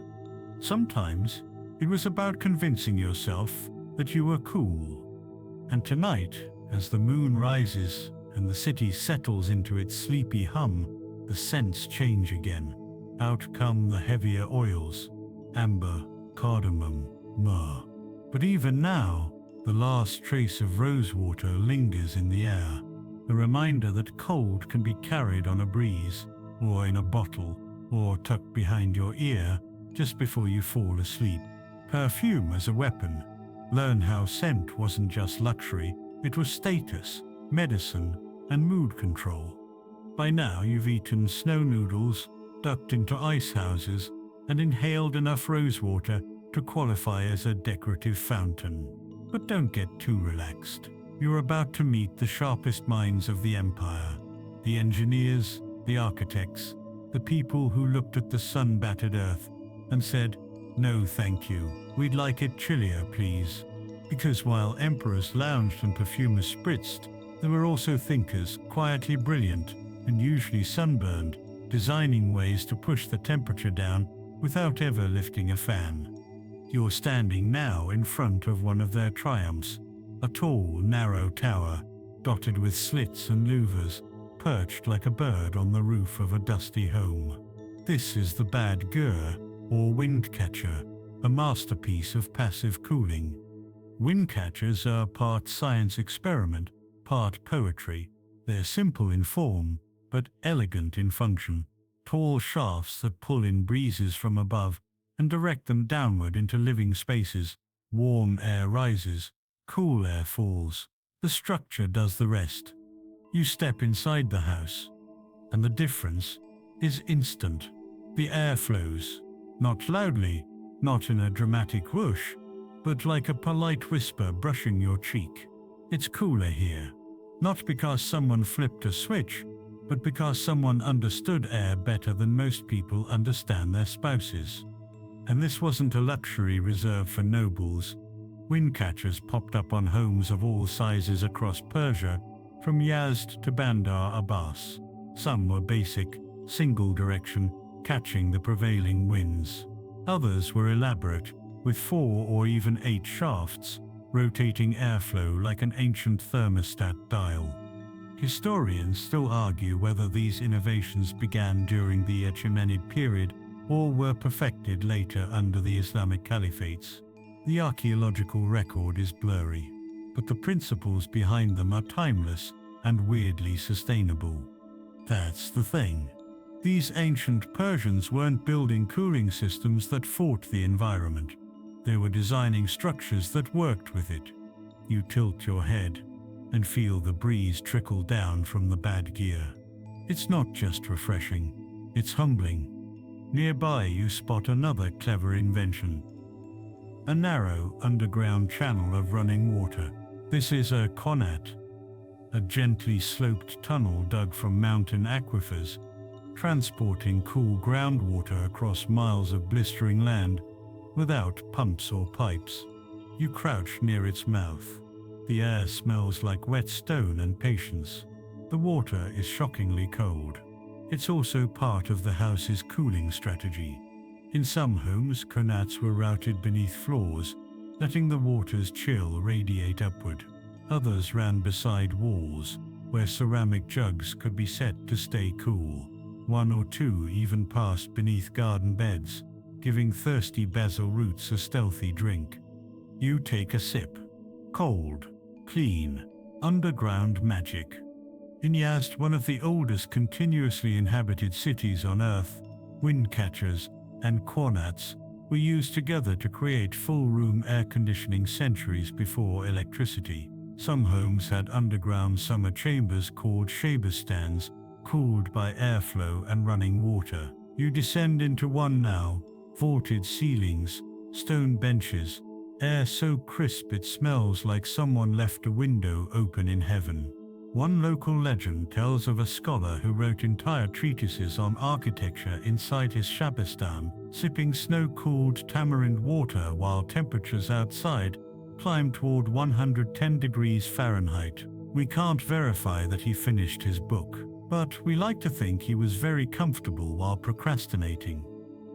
Sometimes it was about convincing yourself that you were cool. And tonight, as the moon rises and the city settles into its sleepy hum, the scents change again. Out come the heavier oils, amber, cardamom, myrrh. But even now, the last trace of rosewater lingers in the air, a reminder that cold can be carried on a breeze, or in a bottle, or tucked behind your ear just before you fall asleep. Perfume as a weapon. Learn how scent wasn't just luxury, it was status, medicine, and mood control. By now you've eaten snow noodles, ducked into ice houses, and inhaled enough rosewater to qualify as a decorative fountain. But don't get too relaxed. You're about to meet the sharpest minds of the empire. The engineers, the architects, the people who looked at the sun-battered earth and said, "No thank you, we'd like it chillier, please." Because while emperors lounged and perfumers spritzed, there were also thinkers, quietly brilliant and usually sunburned, designing ways to push the temperature down without ever lifting a fan. You're standing now in front of one of their triumphs, a tall, narrow tower, dotted with slits and louvers, perched like a bird on the roof of a dusty home. This is the Bad Gur, or wind catcher, a masterpiece of passive cooling. Wind catchers are part science experiment, part poetry. They're simple in form, but elegant in function. Tall shafts that pull in breezes from above and direct them downward into living spaces. Warm air rises, cool air falls. The structure does the rest. You step inside the house, and the difference is instant. The air flows, not loudly, not in a dramatic whoosh, but like a polite whisper brushing your cheek. It's cooler here, not because someone flipped a switch, but because someone understood air better than most people understand their spouses. And this wasn't a luxury reserved for nobles. Wind catchers popped up on homes of all sizes across Persia, from Yazd to Bandar Abbas. Some were basic, single direction, catching the prevailing winds. Others were elaborate, with 4 or even 8 shafts, rotating airflow like an ancient thermostat dial. Historians still argue whether these innovations began during the Achaemenid period or were perfected later under the Islamic caliphates. The archaeological record is blurry, but the principles behind them are timeless and weirdly sustainable. That's the thing. These ancient Persians weren't building cooling systems that fought the environment. They were designing structures that worked with it. You tilt your head and feel the breeze trickle down from the bad gear. It's not just refreshing, it's humbling. Nearby you spot another clever invention. A narrow underground channel of running water. This is a qanat, a gently sloped tunnel dug from mountain aquifers, transporting cool groundwater across miles of blistering land without pumps or pipes. You crouch near its mouth. The air smells like wet stone and patience. The water is shockingly cold. It's also part of the house's cooling strategy. In some homes, qanats were routed beneath floors, letting the water's chill radiate upward. Others ran beside walls, where ceramic jugs could be set to stay cool. 1 or 2 even passed beneath garden beds, giving thirsty basil roots a stealthy drink. You take a sip. Cold, clean, underground magic. In Yazd, one of the oldest continuously inhabited cities on Earth, wind catchers and qanats were used together to create full-room air conditioning centuries before electricity. Some homes had underground summer chambers called sherbet, cooled by airflow and running water. You descend into one now, vaulted ceilings, stone benches, air so crisp it smells like someone left a window open in heaven. One local legend tells of a scholar who wrote entire treatises on architecture inside his Shabastan, sipping snow-cooled tamarind water while temperatures outside climbed toward 110 degrees Fahrenheit. We can't verify that he finished his book, but we like to think he was very comfortable while procrastinating.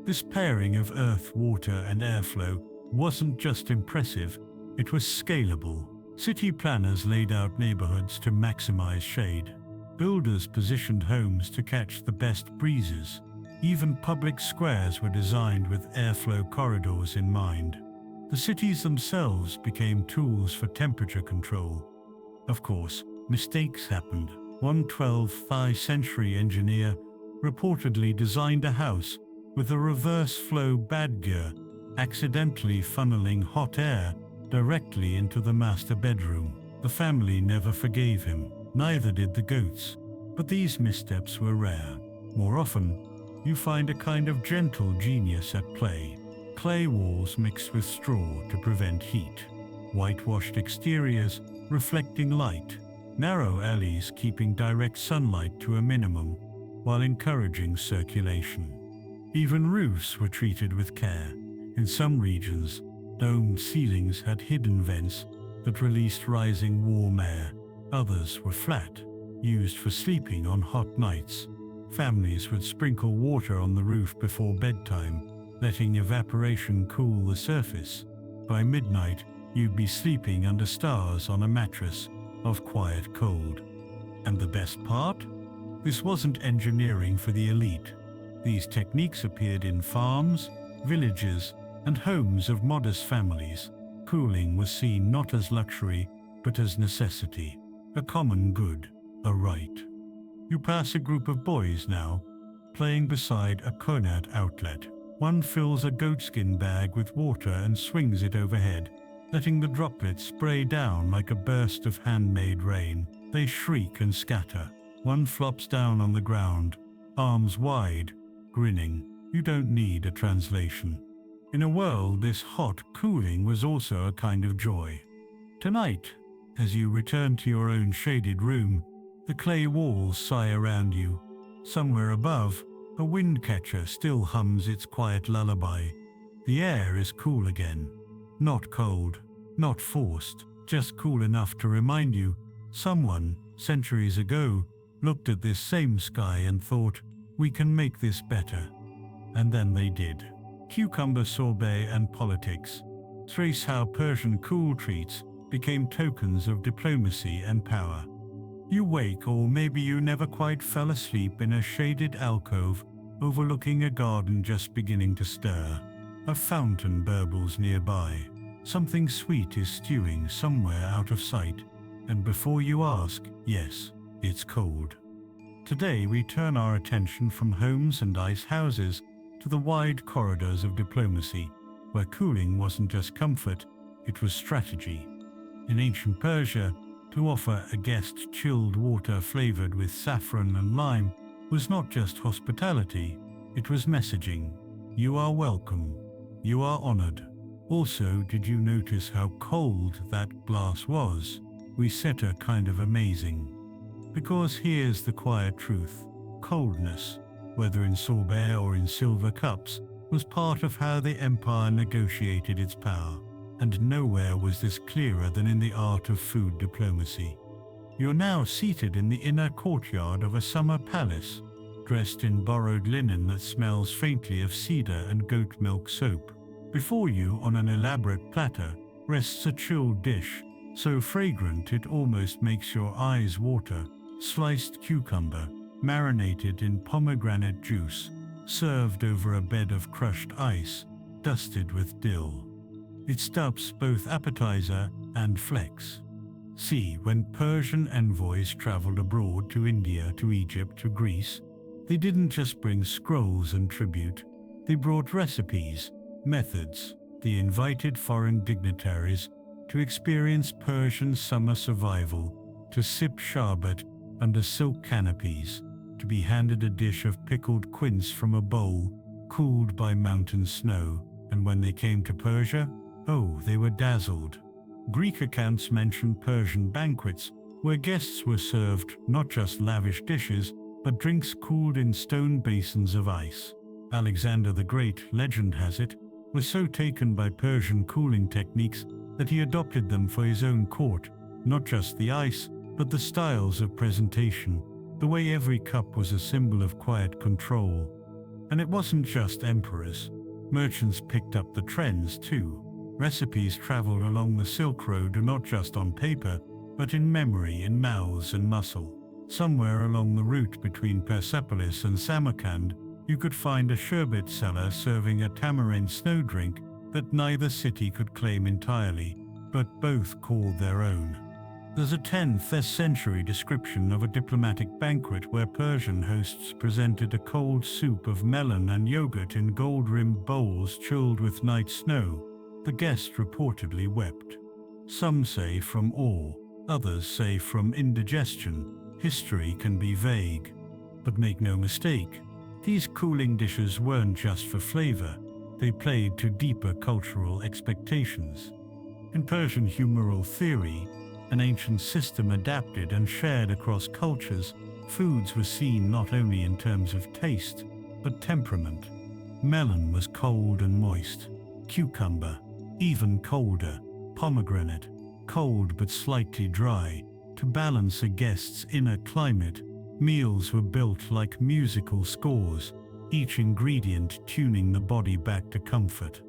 This pairing of earth, water, and airflow wasn't just impressive, it was scalable. City planners laid out neighborhoods to maximize shade. Builders positioned homes to catch the best breezes. Even public squares were designed with airflow corridors in mind. The cities themselves became tools for temperature control. Of course, mistakes happened. One 12th century engineer reportedly designed a house with a reverse flow badger, accidentally funneling hot air directly into the master bedroom. The family never forgave him, neither did the goats. But these missteps were rare. More often, you find a kind of gentle genius at play. Clay walls mixed with straw to prevent heat. Whitewashed exteriors reflecting light. Narrow alleys keeping direct sunlight to a minimum, while encouraging circulation. Even roofs were treated with care. In some regions, domed ceilings had hidden vents that released rising warm air. Others were flat, used for sleeping on hot nights. Families would sprinkle water on the roof before bedtime, letting evaporation cool the surface. By midnight, you'd be sleeping under stars on a mattress of quiet cold. And the best part? This wasn't engineering for the elite. These techniques appeared in farms, villages, and homes of modest families. Cooling was seen not as luxury, but as necessity, a common good, a right. You pass a group of boys now, playing beside a qanat outlet. One fills a goatskin bag with water and swings it overhead, letting the droplets spray down like a burst of handmade rain. They shriek and scatter. One flops down on the ground, arms wide, grinning. You don't need a translation. In a world this hot, cooling was also a kind of joy. Tonight, as you return to your own shaded room, The clay walls sigh around you. Somewhere above, a wind catcher still hums its quiet lullaby. The air is cool again. Not cold, not forced, just cool enough to remind you someone, centuries ago, looked at this same sky and thought, we can make this better. And then they did. Cucumber sorbet and politics. Trace how Persian cool treats became tokens of diplomacy and power. You wake, or maybe you never quite fell asleep, in a shaded alcove overlooking a garden just beginning to stir. A fountain burbles nearby. Something sweet is stewing somewhere out of sight. And before you ask, yes, it's cold. Today we turn our attention from homes and ice houses to the wide corridors of diplomacy, where cooling wasn't just comfort, it was strategy. In ancient Persia, to offer a guest chilled water flavored with saffron and lime was not just hospitality, it was messaging. You are welcome. You are honored. Also, did you notice how cold that glass was? We set her kind of amazing. Because here's the quiet truth. Coldness, whether in sorbet or in silver cups, was part of how the empire negotiated its power. And nowhere was this clearer than in the art of food diplomacy. You're now seated in the inner courtyard of a summer palace, dressed in borrowed linen that smells faintly of cedar and goat milk soap. Before you, on an elaborate platter, rests a chilled dish, so fragrant it almost makes your eyes water. Sliced cucumber, marinated in pomegranate juice, served over a bed of crushed ice, dusted with dill. It stops both appetizer and flex. See, when Persian envoys traveled abroad to India, to Egypt, to Greece, they didn't just bring scrolls and tribute. They brought recipes, methods. They invited foreign dignitaries to experience Persian summer survival, to sip sherbet under silk canopies, to be handed a dish of pickled quince from a bowl, cooled by mountain snow. And when they came to Persia, oh, they were dazzled. Greek accounts mention Persian banquets, where guests were served not just lavish dishes, but drinks cooled in stone basins of ice. Alexander the Great, legend has it, was so taken by Persian cooling techniques that he adopted them for his own court, not just the ice, but the styles of presentation, the way every cup was a symbol of quiet control. And it wasn't just emperors. Merchants picked up the trends too. Recipes traveled along the Silk Road, not just on paper, but in memory, in mouths and muscle. Somewhere along the route between Persepolis and Samarkand, you could find a sherbet seller serving a tamarind snow drink that neither city could claim entirely, but both called their own. There's a 10th century description of a diplomatic banquet where Persian hosts presented a cold soup of melon and yogurt in gold-rimmed bowls chilled with night snow. The guest reportedly wept. Some say from awe, others say from indigestion. History can be vague. But make no mistake, these cooling dishes weren't just for flavor. They played to deeper cultural expectations. In Persian humoral theory, an ancient system adapted and shared across cultures, foods were seen not only in terms of taste, but temperament. Melon was cold and moist. Cucumber, even colder. Pomegranate, cold but slightly dry. To balance a guest's inner climate, meals were built like musical scores, each ingredient tuning the body back to comfort.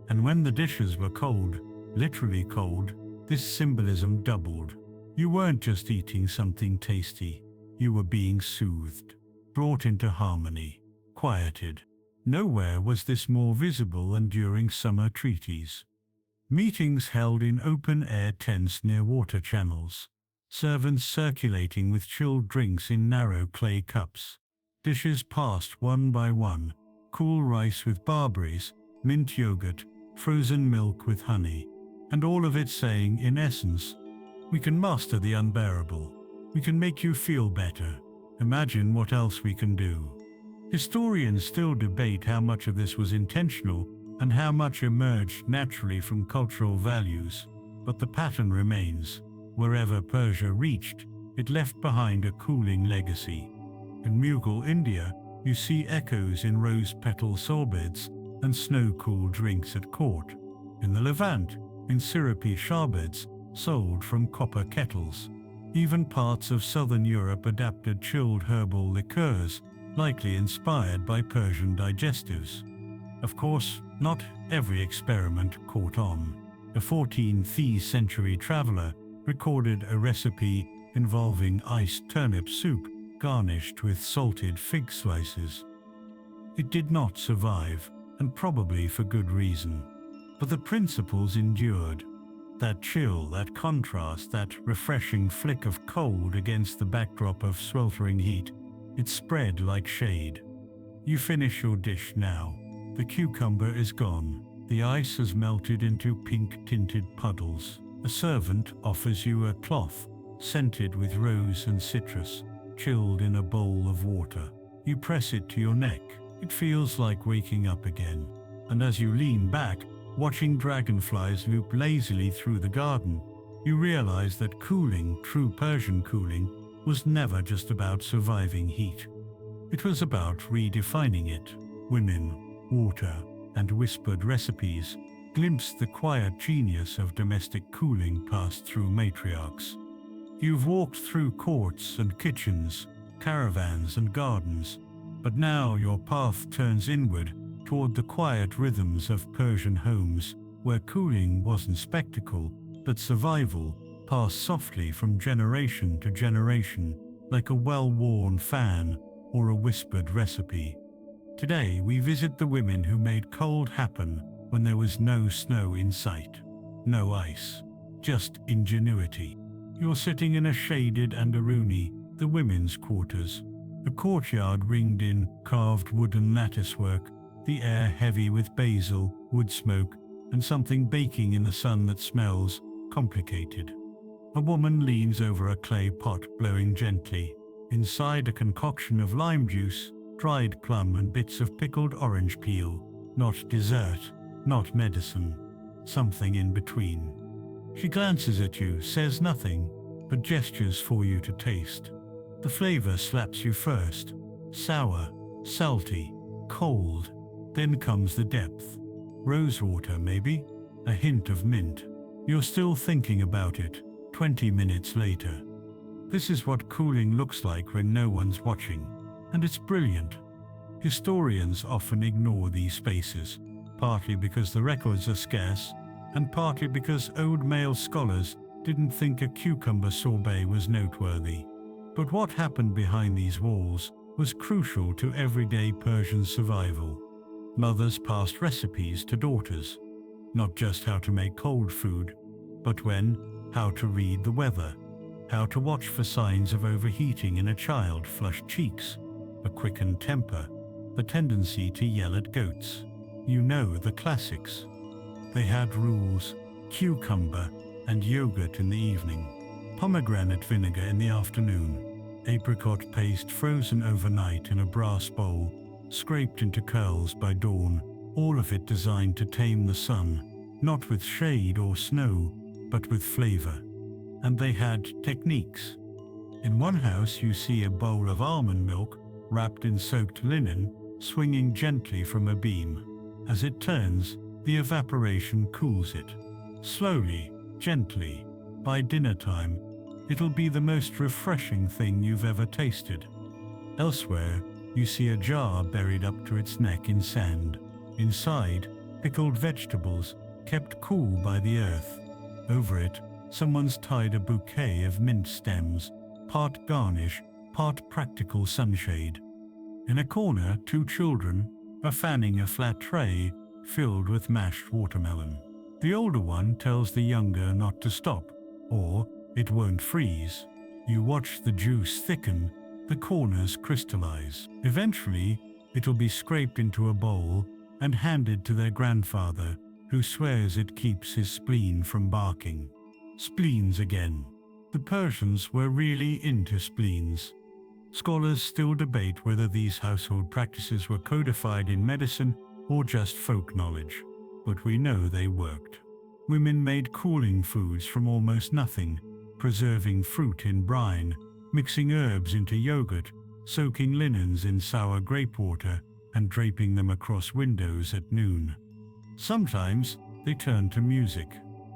And when the dishes were cold, literally cold, this symbolism doubled. You weren't just eating something tasty, you were being soothed, brought into harmony, quieted. Nowhere was this more visible than during summer treaties. Meetings held in open-air tents near water channels. Servants circulating with chilled drinks in narrow clay cups. Dishes passed one by one. Cool rice with barberries, mint yogurt, frozen milk with honey. And all of it saying, in essence, we can master the unbearable. We can make you feel better. Imagine what else we can do. Historians still debate how much of this was intentional and how much emerged naturally from cultural values. But the pattern remains. Wherever Persia reached, It left behind a cooling legacy. In Mughal India, you see echoes in rose-petal sorbets and snow-cooled drinks at court. In the Levant, in syrupy sherbets sold from copper kettles. Even parts of southern Europe adapted chilled herbal liqueurs, likely inspired by Persian digestives. Of course, not every experiment caught on. A 14th century traveler recorded a recipe involving iced turnip soup garnished with salted fig slices. It did not survive, and probably for good reason. But the principles endured. That chill, that contrast, that refreshing flick of cold against the backdrop of sweltering heat, it spread like shade. You finish your dish now. The cucumber is gone. The ice has melted into pink-tinted puddles. A servant offers you a cloth, scented with rose and citrus, chilled in a bowl of water. You press it to your neck. It feels like waking up again. And as you lean back, watching dragonflies loop lazily through the garden, you realize that cooling, true Persian cooling, was never just about surviving heat. It was about redefining it. Women, water, and whispered recipes glimpsed the quiet genius of domestic cooling passed through matriarchs. You've walked through courts and kitchens, caravans and gardens, but now your path turns inward toward the quiet rhythms of Persian homes, where cooling wasn't spectacle, but survival, passed softly from generation to generation, like a well-worn fan or a whispered recipe. Today we visit the women who made cold happen when there was no snow in sight, no ice, just ingenuity. You're sitting in a shaded Anderuni, the women's quarters, a courtyard ringed in carved wooden latticework, the air heavy with basil, wood smoke, and something baking in the sun that smells complicated. A woman leans over a clay pot blowing gently. Inside a concoction of lime juice, dried plum and bits of pickled orange peel. Not dessert, not medicine, something in between. She glances at you, says nothing, but gestures for you to taste. The flavor slaps you first. Sour, salty, cold. Then comes the depth. Rosewater, maybe? A hint of mint. You're still thinking about it, 20 minutes later. This is what cooling looks like when no one's watching. And it's brilliant. Historians often ignore these spaces, partly because the records are scarce, and partly because old male scholars didn't think a cucumber sorbet was noteworthy. But what happened behind these walls was crucial to everyday Persian survival. Mothers passed recipes to daughters, not just how to make cold food, but how to read the weather, how to watch for signs of overheating in a child, flushed cheeks, a quickened temper, the tendency to yell at goats. You know, the classics. They had rules: cucumber and yogurt in the evening, pomegranate vinegar in the afternoon, apricot paste frozen overnight in a brass bowl, scraped into curls by dawn, all of it designed to tame the sun, not with shade or snow, but with flavor. And they had techniques. In one house you see a bowl of almond milk, wrapped in soaked linen, swinging gently from a beam. As it turns, the evaporation cools it. Slowly, gently. By dinner time, it'll be the most refreshing thing you've ever tasted. Elsewhere, you see a jar buried up to its neck in sand. Inside, pickled vegetables, kept cool by the earth. Over it, someone's tied a bouquet of mint stems, part garnish, part practical sunshade. In a corner, two children are fanning a flat tray filled with mashed watermelon. The older one tells the younger not to stop, or it won't freeze. You watch the juice thicken, the corners crystallize. Eventually, it'll be scraped into a bowl and handed to their grandfather, who swears it keeps his spleen from barking. Spleens again. The Persians were really into spleens. Scholars still debate whether these household practices were codified in medicine or just folk knowledge, but we know they worked. Women made cooling foods from almost nothing, preserving fruit in brine, mixing herbs into yogurt, soaking linens in sour grape water, and draping them across windows at noon. Sometimes they turned to music,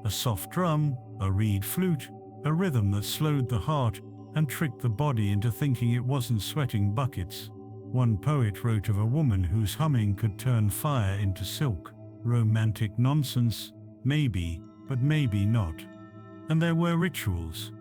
a soft drum, a reed flute, a rhythm that slowed the heart and tricked the body into thinking it wasn't sweating buckets. One poet wrote of a woman whose humming could turn fire into silk. Romantic nonsense, maybe, but maybe not. And there were rituals.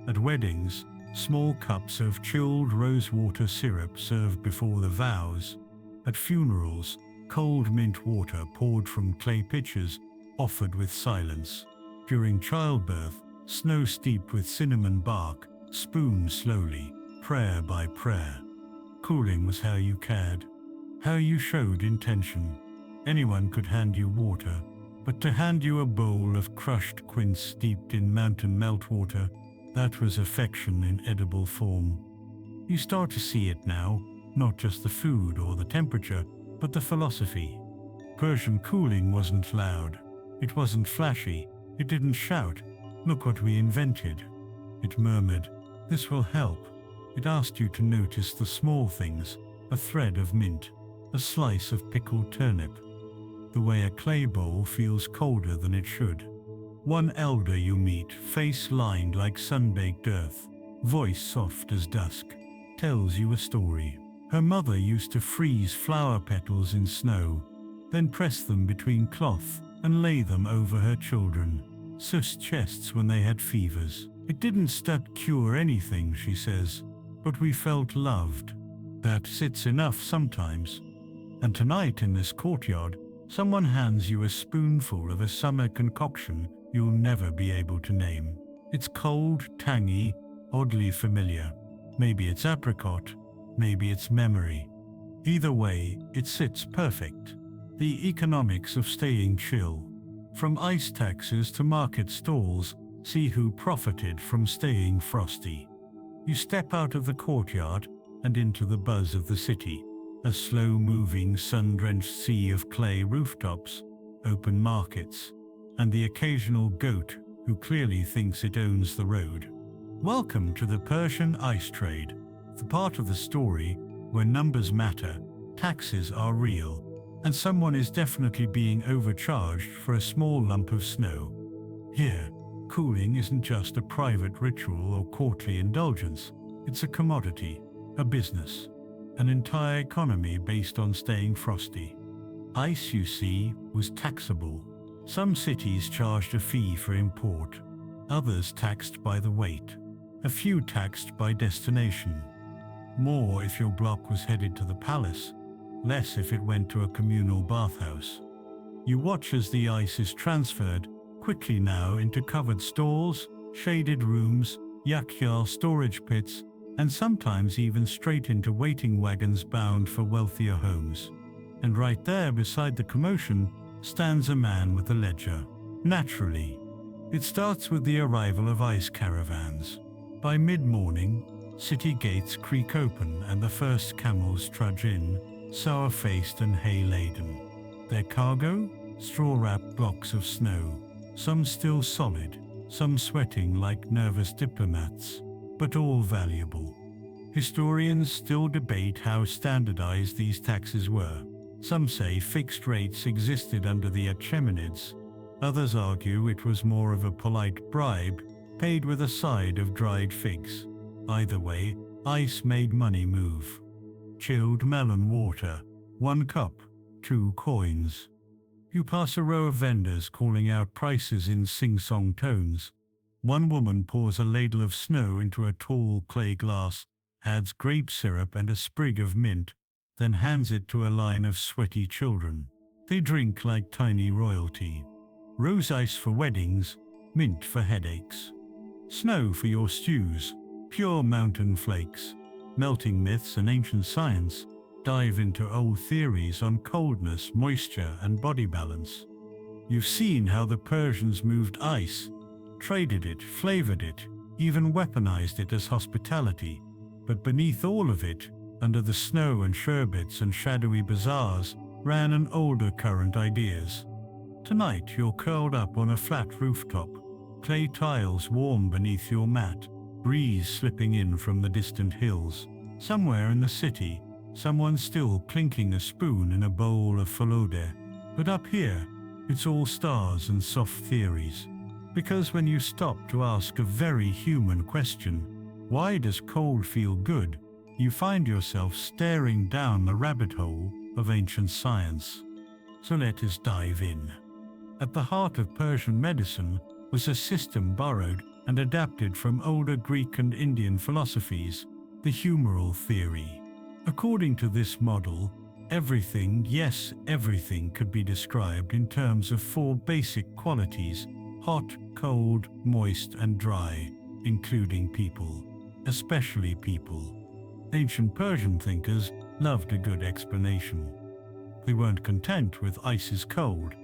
At weddings, small cups of chilled rosewater syrup served before the vows. At funerals, cold mint water poured from clay pitchers, offered with silence. During childbirth, snow steeped with cinnamon bark, spooned slowly, prayer by prayer. Cooling was how you cared, how you showed intention. Anyone could hand you water, but to hand you a bowl of crushed quince steeped in mountain meltwater, that was affection in edible form. You start to see it now, not just the food or the temperature, but the philosophy. Persian cooling wasn't loud. It wasn't flashy. It didn't shout, "Look what we invented." It murmured, "This will help." It asked you to notice the small things, a thread of mint, a slice of pickled turnip, the way a clay bowl feels colder than it should. One elder you meet, face lined like sun-baked earth, voice soft as dusk, tells you a story. Her mother used to freeze flower petals in snow, then press them between cloth and lay them over her children, Sus chests when they had fevers. It didn't cure anything, she says, but we felt loved. That's enough sometimes. And tonight in this courtyard, someone hands you a spoonful of a summer concoction you'll never be able to name. It's cold, tangy, oddly familiar. Maybe it's apricot, maybe it's memory. Either way, it sits perfect. The economics of staying chill. From ice taxes to market stalls, see who profited from staying frosty. You step out of the courtyard and into the buzz of the city. A slow-moving, sun-drenched sea of clay rooftops, open markets, and the occasional goat who clearly thinks it owns the road. Welcome to the Persian ice trade, the part of the story where numbers matter, taxes are real, and someone is definitely being overcharged for a small lump of snow. Here, cooling isn't just a private ritual or courtly indulgence, it's a commodity, a business, an entire economy based on staying frosty. Ice, you see, was taxable. Some cities charged a fee for import, others taxed by the weight, a few taxed by destination. More if your block was headed to the palace, less if it went to a communal bathhouse. You watch as the ice is transferred, quickly now into covered stalls, shaded rooms, Yakhchāl storage pits, and sometimes even straight into waiting wagons bound for wealthier homes. And right there beside the commotion stands a man with a ledger. Naturally, it starts with the arrival of ice caravans. By mid-morning, city gates creak open and the first camels trudge in, sour-faced and hay-laden. Their cargo? Straw-wrapped blocks of snow, some still solid, some sweating like nervous diplomats, but all valuable. Historians still debate how standardized these taxes were. Some say fixed rates existed under the Achaemenids. Others argue it was more of a polite bribe, paid with a side of dried figs. Either way, ice made money move. Chilled melon water, 1 cup, 2 coins. You pass a row of vendors calling out prices in sing-song tones. One woman pours a ladle of snow into a tall clay glass, adds grape syrup and a sprig of mint, then hands it to a line of sweaty children. They drink like tiny royalty. Rose ice for weddings, mint for headaches. Snow for your stews, pure mountain flakes. Melting myths and ancient science dive into old theories on coldness, moisture, and body balance. You've seen how the Persians moved ice, traded it, flavored it, even weaponized it as hospitality. But beneath all of it, under the snow and sherbets and shadowy bazaars, ran an older current ideas. Tonight you're curled up on a flat rooftop, clay tiles warm beneath your mat, breeze slipping in from the distant hills. Somewhere in the city, someone's still clinking a spoon in a bowl of falode. But up here, it's all stars and soft theories. Because when you stop to ask a very human question, why does cold feel good? You find yourself staring down the rabbit hole of ancient science. So let us dive in. At the heart of Persian medicine was a system borrowed and adapted from older Greek and Indian philosophies, the humoral theory. According to this model, everything, yes, everything could be described in terms of four basic qualities: hot, cold, moist, and dry, including people, especially people. Ancient Persian thinkers loved a good explanation. They weren't content with ice is cold.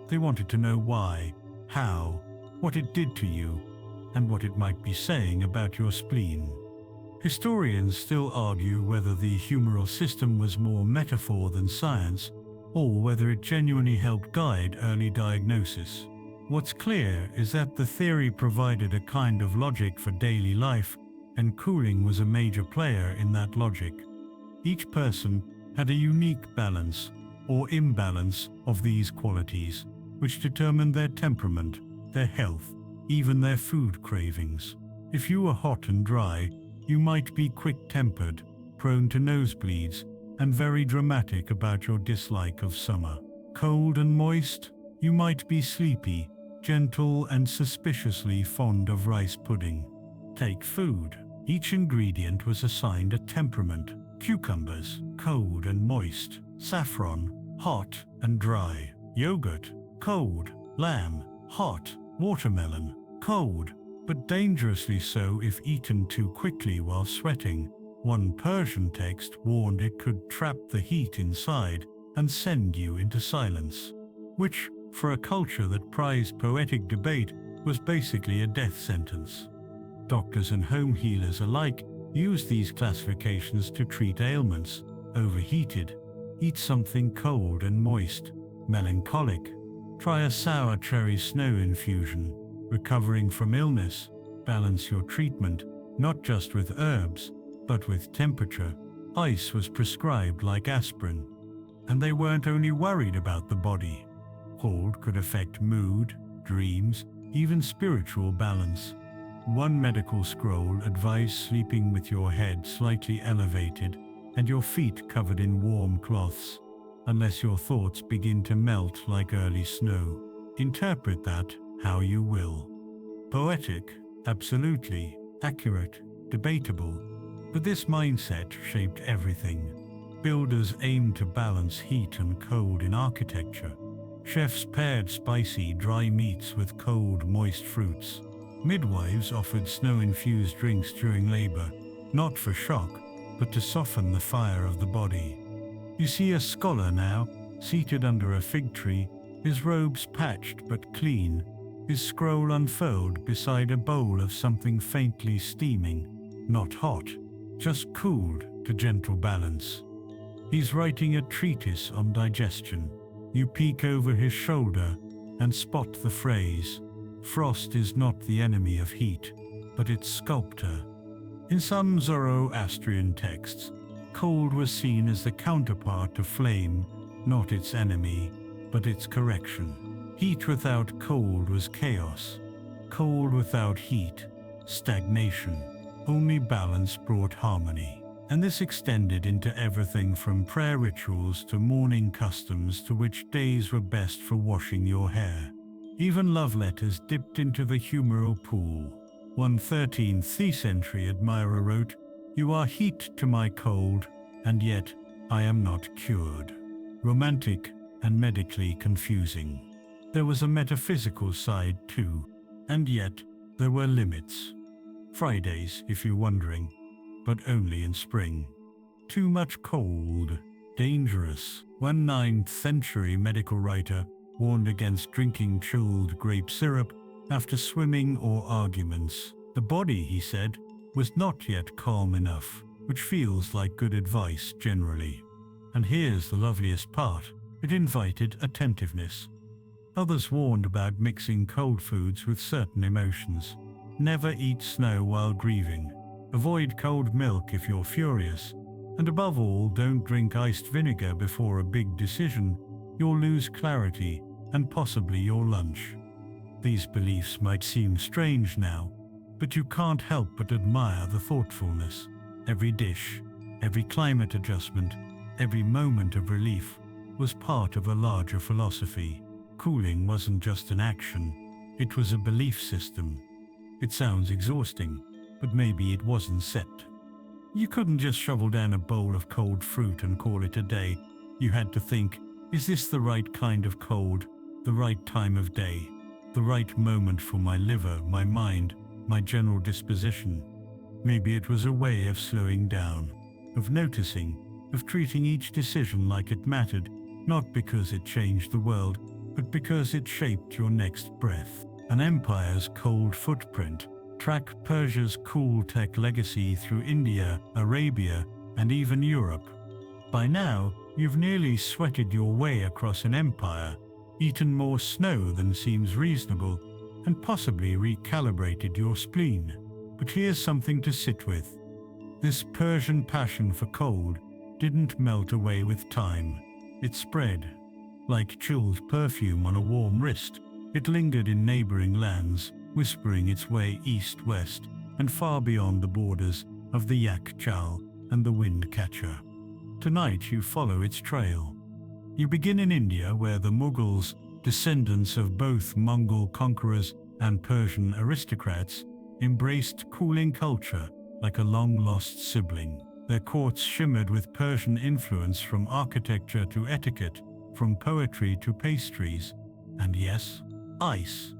They wanted to know why, how, what it did to you, and what it might be saying about your spleen. Historians still argue whether the humoral system was more metaphor than science, or whether it genuinely helped guide early diagnosis. What's clear is that the theory provided a kind of logic for daily life, and cooling was a major player in that logic. Each person had a unique balance or imbalance of these qualities, which determined their temperament, their health, even their food cravings. If you were hot and dry, you might be quick-tempered, prone to nosebleeds, and very dramatic about your dislike of summer. Cold and moist, you might be sleepy, gentle, and suspiciously fond of rice pudding. Take food. Each ingredient was assigned a temperament. Cucumbers, cold and moist. Saffron, hot and dry. Yogurt, cold. Lamb, hot. Watermelon, cold, but dangerously so if eaten too quickly while sweating. One Persian text warned it could trap the heat inside and send you into silence, which, for a culture that prized poetic debate, was basically a death sentence. Doctors and home healers alike used these classifications to treat ailments. Overheated, eat something cold and moist. Melancholic, try a sour cherry snow infusion. Recovering from illness, balance your treatment, not just with herbs, but with temperature. Ice was prescribed like aspirin. And they weren't only worried about the body. Cold could affect mood, dreams, even spiritual balance. One medical scroll advised sleeping with your head slightly elevated and your feet covered in warm cloths, unless your thoughts begin to melt like early snow. Interpret that how you will. Poetic, absolutely, accurate, debatable, but this mindset shaped everything. Builders aimed to balance heat and cold in architecture. Chefs paired spicy, dry meats with cold, moist fruits. Midwives offered snow-infused drinks during labor, not for shock, but to soften the fire of the body. You see a scholar now, seated under a fig tree, his robes patched but clean, his scroll unfurled beside a bowl of something faintly steaming, not hot, just cooled to gentle balance. He's writing a treatise on digestion. You peek over his shoulder and spot the phrase, "Frost is not the enemy of heat, but its sculptor." In some Zoroastrian texts, cold was seen as the counterpart to flame, not its enemy, but its correction. Heat without cold was chaos. Cold without heat, stagnation. Only balance brought harmony. And this extended into everything from prayer rituals to mourning customs to which days were best for washing your hair. Even love letters dipped into the humoral pool. One 13th century admirer wrote, "You are heat to my cold, and yet I am not cured." Romantic and medically confusing. There was a metaphysical side too, and yet there were limits. Fridays, if you're wondering, but only in spring. Too much cold, dangerous. One 9th century medical writer warned against drinking chilled grape syrup after swimming or arguments. The body, he said, was not yet calm enough, which feels like good advice generally. And here's the loveliest part, it invited attentiveness. Others warned about mixing cold foods with certain emotions. Never eat snow while grieving. Avoid cold milk if you're furious. And above all, don't drink iced vinegar before a big decision. You'll lose clarity and possibly your lunch. These beliefs might seem strange now, but you can't help but admire the thoughtfulness. Every dish, every climate adjustment, every moment of relief was part of a larger philosophy. Cooling wasn't just an action, it was a belief system. It sounds exhausting, but maybe it wasn't set. You couldn't just shovel down a bowl of cold fruit and call it a day. You had to think, is this the right kind of cold, the right time of day, the right moment for my liver, my mind, my general disposition? Maybe it was a way of slowing down, of noticing, of treating each decision like it mattered, not because it changed the world, but because it shaped your next breath. An empire's cold footprint. Track Persia's cool tech legacy through India, Arabia, and even Europe. By now, you've nearly sweated your way across an empire, eaten more snow than seems reasonable, and possibly recalibrated your spleen. But here's something to sit with. This Persian passion for cold didn't melt away with time. It spread. Like chilled perfume on a warm wrist, it lingered in neighboring lands, whispering its way east-west and far beyond the borders of the Yakhchāl and the wind catcher. Tonight you follow its trail. You begin in India, where the Mughals, descendants of both Mongol conquerors and Persian aristocrats, embraced cooling culture like a long-lost sibling. Their courts shimmered with Persian influence, from architecture to etiquette, from poetry to pastries, and yes, ice.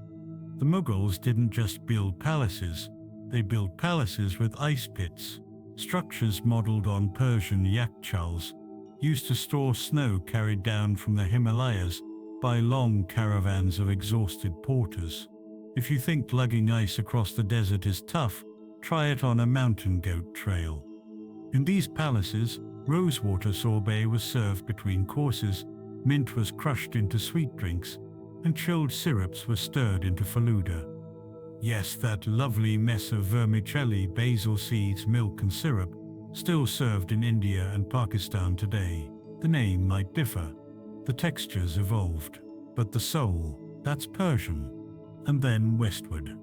The Mughals didn't just build palaces, they built palaces with ice pits, structures modeled on Persian Yakhchāls, used to store snow carried down from the Himalayas by long caravans of exhausted porters. If you think lugging ice across the desert is tough, try it on a mountain goat trail. In these palaces, rosewater sorbet was served between courses, mint was crushed into sweet drinks, and chilled syrups were stirred into faluda. Yes, that lovely mess of vermicelli, basil seeds, milk and syrup, still served in India and Pakistan today. The name might differ, the textures evolved, but the soul, that's Persian. And then westward.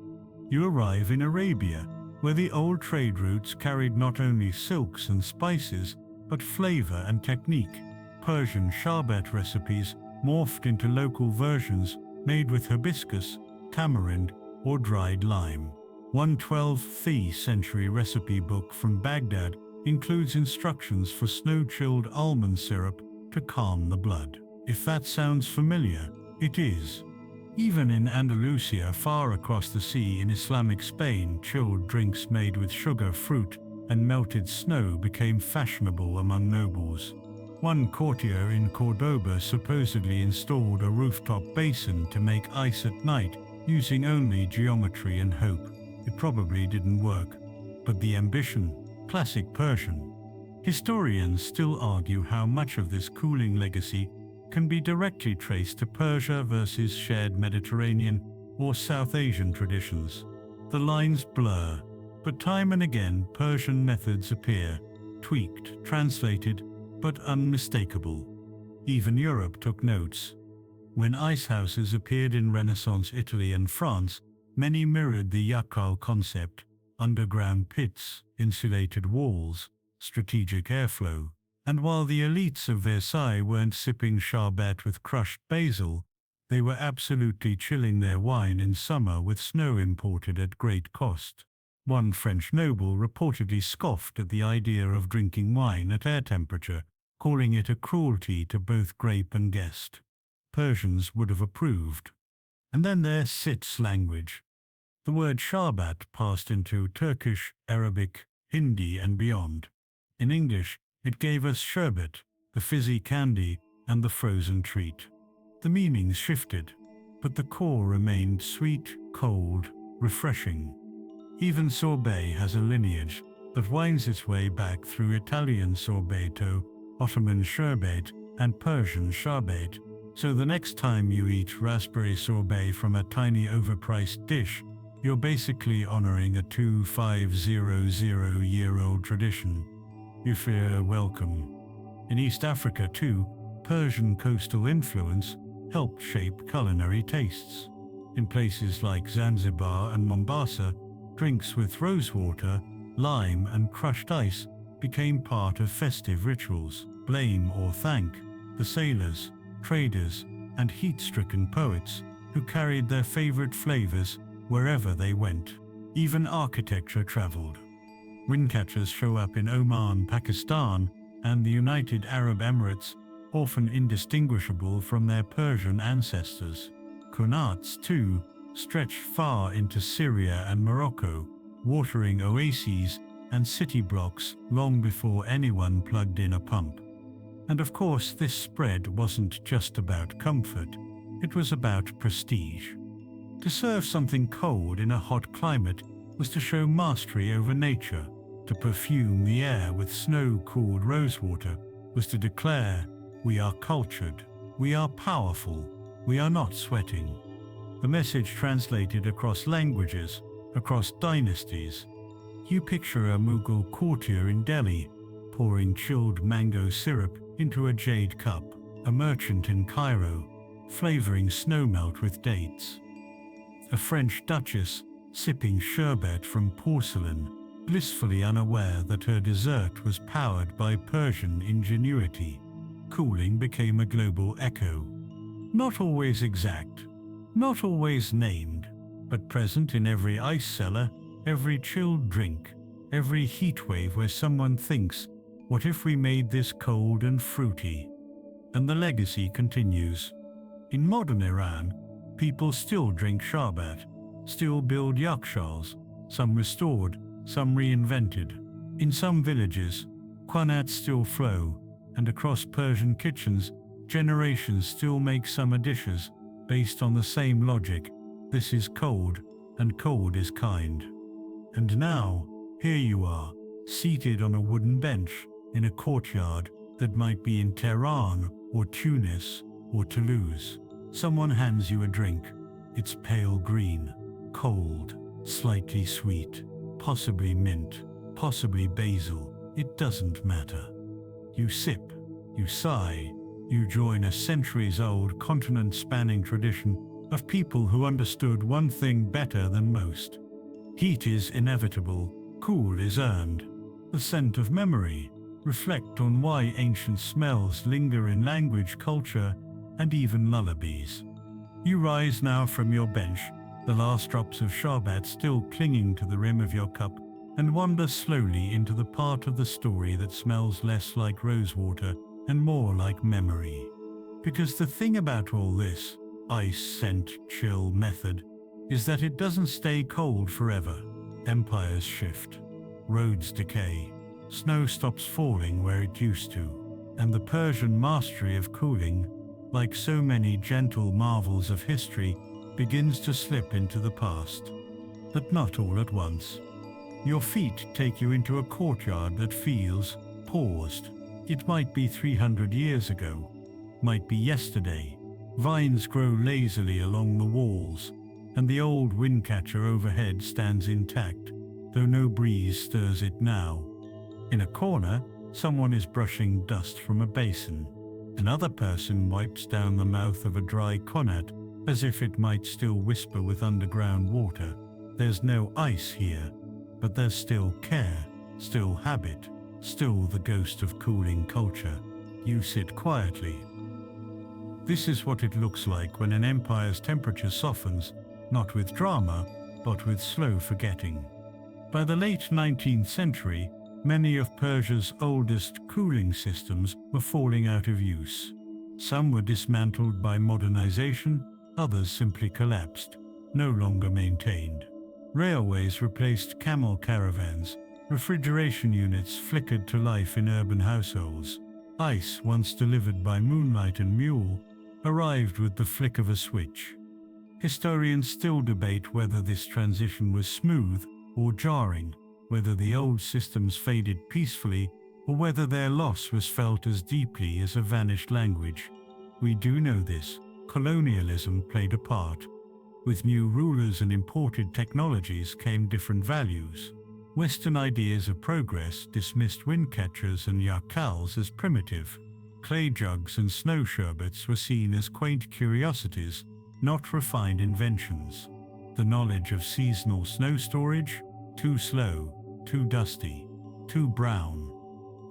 You arrive in Arabia, where the old trade routes carried not only silks and spices, but flavor and technique. Persian sherbet recipes morphed into local versions made with hibiscus, tamarind, or dried lime. One 12th century recipe book from Baghdad includes instructions for snow-chilled almond syrup to calm the blood. If that sounds familiar, it is. Even in Andalusia, far across the sea in Islamic Spain, chilled drinks made with sugar, fruit, and melted snow became fashionable among nobles. One courtier in Cordoba supposedly installed a rooftop basin to make ice at night, using only geometry and hope. It probably didn't work, but the ambition, classic Persian. Historians still argue how much of this cooling legacy can be directly traced to Persia versus shared Mediterranean or South Asian traditions. The lines blur, but time and again Persian methods appear, tweaked, translated, but unmistakable. Even Europe took notes. When ice houses appeared in Renaissance Italy and France, many mirrored the Yakhchāl concept: underground pits, insulated walls, strategic airflow. And while the elites of Versailles weren't sipping sherbet with crushed basil, they were absolutely chilling their wine in summer with snow imported at great cost. One French noble reportedly scoffed at the idea of drinking wine at air temperature, calling it a cruelty to both grape and guest. Persians would have approved. And then there sits language. The word sherbet passed into Turkish, Arabic, Hindi and beyond. In English, it gave us sherbet, the fizzy candy, and the frozen treat. The meanings shifted, but the core remained sweet, cold, refreshing. Even sorbet has a lineage that winds its way back through Italian sorbetto, Ottoman sherbet, and Persian sherbet. So the next time you eat raspberry sorbet from a tiny overpriced dish, You're basically honoring a 2500-year-old tradition. You feel welcome. In East Africa too, Persian coastal influence helped shape culinary tastes. In places like Zanzibar and Mombasa, drinks with rosewater, lime and crushed ice became part of festive rituals. Blame or thank the sailors, traders, and heat-stricken poets who carried their favorite flavors wherever they went. Even architecture traveled. Windcatchers show up in Oman, Pakistan, and the United Arab Emirates, often indistinguishable from their Persian ancestors. Qanats, too, stretched far into Syria and Morocco, watering oases and city blocks long before anyone plugged in a pump. And of course, this spread wasn't just about comfort, it was about prestige. To serve something cold in a hot climate was to show mastery over nature. To perfume the air with snow-cooled rosewater was to declare, we are cultured, we are powerful, we are not sweating. The message translated across languages, across dynasties. You picture a Mughal courtier in Delhi, pouring chilled mango syrup into a jade cup, a merchant in Cairo, flavoring snowmelt with dates, a French duchess sipping sherbet from porcelain, blissfully unaware that her dessert was powered by Persian ingenuity. Cooling became a global echo. Not always exact, not always named, but present in every ice cellar, every chilled drink, every heat wave where someone thinks, what if we made this cold and fruity? And the legacy continues. In modern Iran, people still drink sherbet, still build Yakhchāls, some restored, some reinvented. In some villages, qanats still flow, and across Persian kitchens, generations still make summer dishes based on the same logic. This is cold, and cold is kind. And now, here you are, seated on a wooden bench in a courtyard that might be in Tehran or Tunis or Toulouse. Someone hands you a drink. It's pale green, cold, slightly sweet, possibly mint, possibly basil. It doesn't matter. You sip, you sigh, you join a centuries-old continent-spanning tradition of people who understood one thing better than most. Heat is inevitable, cool is earned. The scent of memory. Reflect on why ancient smells linger in language, culture, and even lullabies. You rise now from your bench, the last drops of sherbet still clinging to the rim of your cup, and wander slowly into the part of the story that smells less like rosewater and more like memory. Because the thing about all this, ice, scent, chill method, is that it doesn't stay cold forever. Empires shift, roads decay, snow stops falling where it used to, and the Persian mastery of cooling, like so many gentle marvels of history, begins to slip into the past. But not all at once. Your feet take you into a courtyard that feels paused. It might be 300 years ago, might be yesterday. Vines grow lazily along the walls, and the old windcatcher overhead stands intact, though no breeze stirs it now. In a corner, someone is brushing dust from a basin. Another person wipes down the mouth of a dry qanat as if it might still whisper with underground water. There's no ice here, but there's still care, still habit, still the ghost of cooling culture. You sit quietly. This is what it looks like when an empire's temperature softens, not with drama, but with slow forgetting. By the late 19th century, many of Persia's oldest cooling systems were falling out of use. Some were dismantled by modernization, others simply collapsed, no longer maintained. Railways replaced camel caravans, refrigeration units flickered to life in urban households. Ice, once delivered by moonlight and mule, arrived with the flick of a switch. Historians still debate whether this transition was smooth or jarring, whether the old systems faded peacefully or whether their loss was felt as deeply as a vanished language. We do know this: colonialism played a part. With new rulers and imported technologies came different values. Western ideas of progress dismissed wind catchers and Yakhchāls as primitive. Clay jugs and snow sherbets were seen as quaint curiosities, not refined inventions. The knowledge of seasonal snow storage, too slow, too dusty, too brown.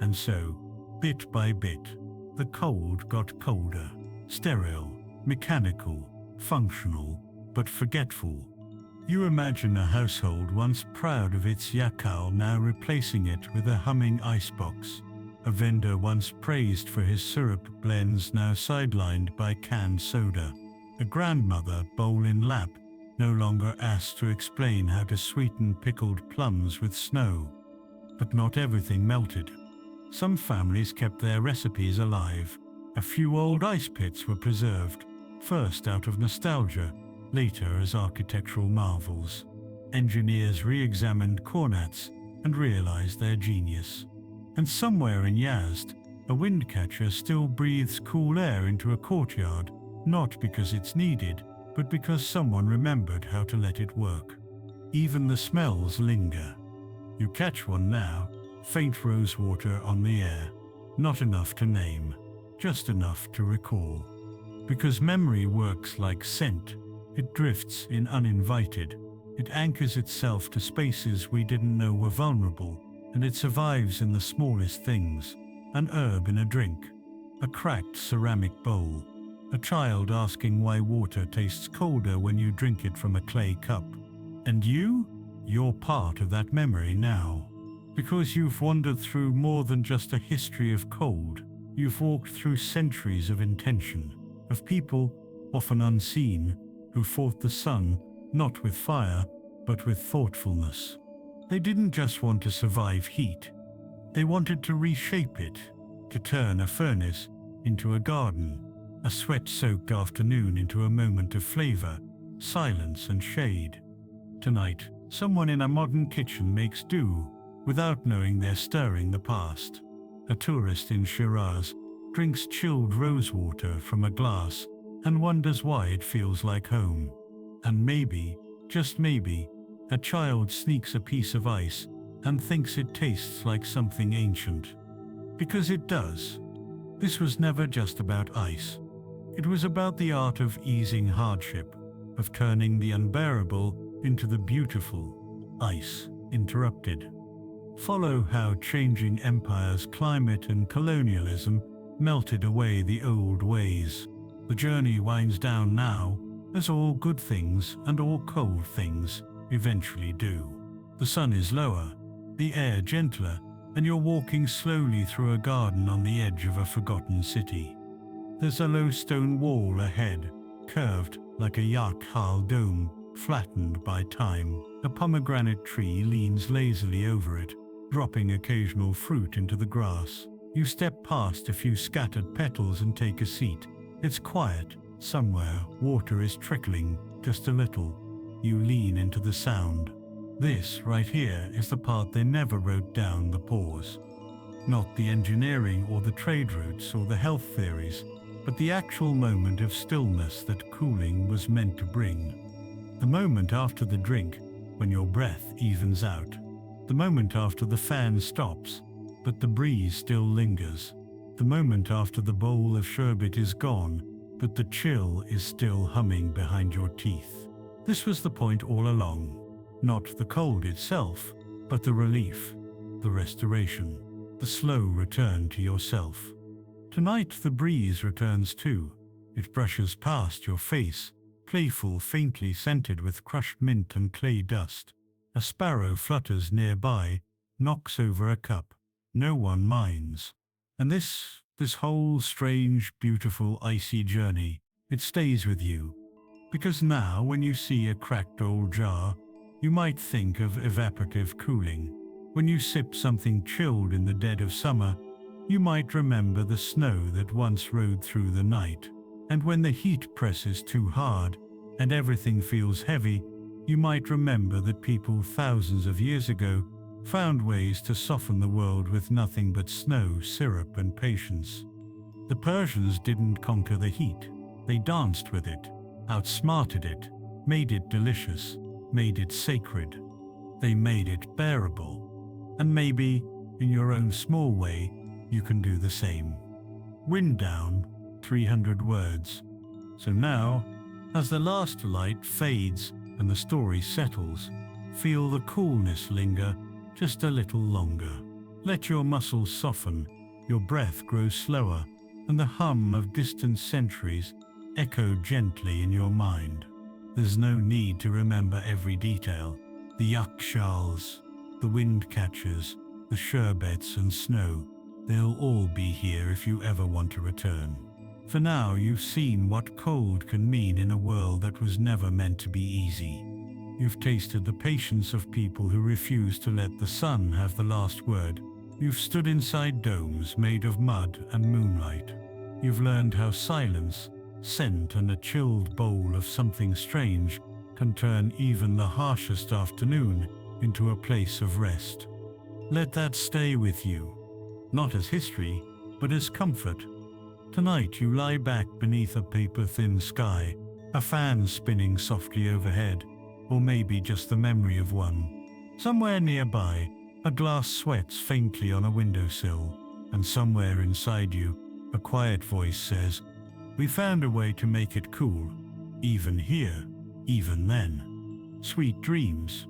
And so, bit by bit, the cold got colder, sterile, mechanical, functional, but forgetful. You imagine a household once proud of its Yakhchāl now replacing it with a humming icebox. A vendor once praised for his syrup blends now sidelined by canned soda. A grandmother, bowl in lap, no longer asked to explain how to sweeten pickled plums with snow. But not everything melted. Some families kept their recipes alive. A few old ice pits were preserved, first out of nostalgia, later as architectural marvels. Engineers re-examined cornets and realized their genius. And somewhere in Yazd, a wind catcher still breathes cool air into a courtyard, not because it's needed, but because someone remembered how to let it work. Even the smells linger. You catch one now, faint rosewater on the air. Not enough to name, just enough to recall. Because memory works like scent. It drifts in uninvited. It anchors itself to spaces we didn't know were vulnerable, and it survives in the smallest things. An herb in a drink, a cracked ceramic bowl, a child asking why water tastes colder when you drink it from a clay cup. And you're part of that memory now. Because you've wandered through more than just a history of cold. You've walked through centuries of intention, of people, often unseen, who fought the sun, not with fire, but with thoughtfulness. They didn't just want to survive heat. They wanted to reshape it, to turn a furnace into a garden, a sweat-soaked afternoon into a moment of flavor, silence and shade. Tonight, someone in a modern kitchen makes do, without knowing they're stirring the past. A tourist in Shiraz drinks chilled rosewater from a glass and wonders why it feels like home. And maybe, just maybe, a child sneaks a piece of ice and thinks it tastes like something ancient. Because it does. This was never just about ice. It was about the art of easing hardship, of turning the unbearable into the beautiful. Ice interrupted. Follow how changing empires, climate and colonialism melted away the old ways. The journey winds down now, as all good things and all cold things eventually do. The sun is lower, the air gentler, and you're walking slowly through a garden on the edge of a forgotten city. There's a low stone wall ahead, curved like a Yakhchāl dome, flattened by time. A pomegranate tree leans lazily over it, dropping occasional fruit into the grass. You step past a few scattered petals and take a seat. It's quiet. Somewhere, water is trickling, just a little. You lean into the sound. This, right here, is the part they never wrote down, the pause. Not the engineering or the trade routes or the health theories, but the actual moment of stillness that cooling was meant to bring. The moment after the drink, when your breath evens out. The moment after the fan stops, but the breeze still lingers. The moment after the bowl of sherbet is gone, but the chill is still humming behind your teeth. This was the point all along. Not the cold itself, but the relief, the restoration, the slow return to yourself. Tonight the breeze returns too. It brushes past your face, playful, faintly scented with crushed mint and clay dust. A sparrow flutters nearby, knocks over a cup. No one minds. And this whole strange, beautiful, icy journey, it stays with you. Because now, when you see a cracked old jar, you might think of evaporative cooling. When you sip something chilled in the dead of summer, you might remember the snow that once rode through the night. And when the heat presses too hard, and everything feels heavy, you might remember that people thousands of years ago found ways to soften the world with nothing but snow, syrup, and patience. The Persians didn't conquer the heat. They danced with it, outsmarted it, made it delicious, made it sacred. They made it bearable. And maybe, in your own small way, you can do the same. Wind down, 300 words. So now, as the last light fades and the story settles, feel the coolness linger just a little longer. Let your muscles soften, your breath grow slower, and the hum of distant centuries echo gently in your mind. There's no need to remember every detail. The Yakhchāls, the wind catchers, the sherbets and snow, they'll all be here if you ever want to return. For now, you've seen what cold can mean in a world that was never meant to be easy. You've tasted the patience of people who refuse to let the sun have the last word. You've stood inside domes made of mud and moonlight. You've learned how silence, scent, and a chilled bowl of something strange can turn even the harshest afternoon into a place of rest. Let that stay with you, not as history, but as comfort. Tonight you lie back beneath a paper-thin sky, a fan spinning softly overhead, or maybe just the memory of one. Somewhere nearby, a glass sweats faintly on a windowsill, and somewhere inside you, a quiet voice says, "We found a way to make it cool, even here, even then." Sweet dreams.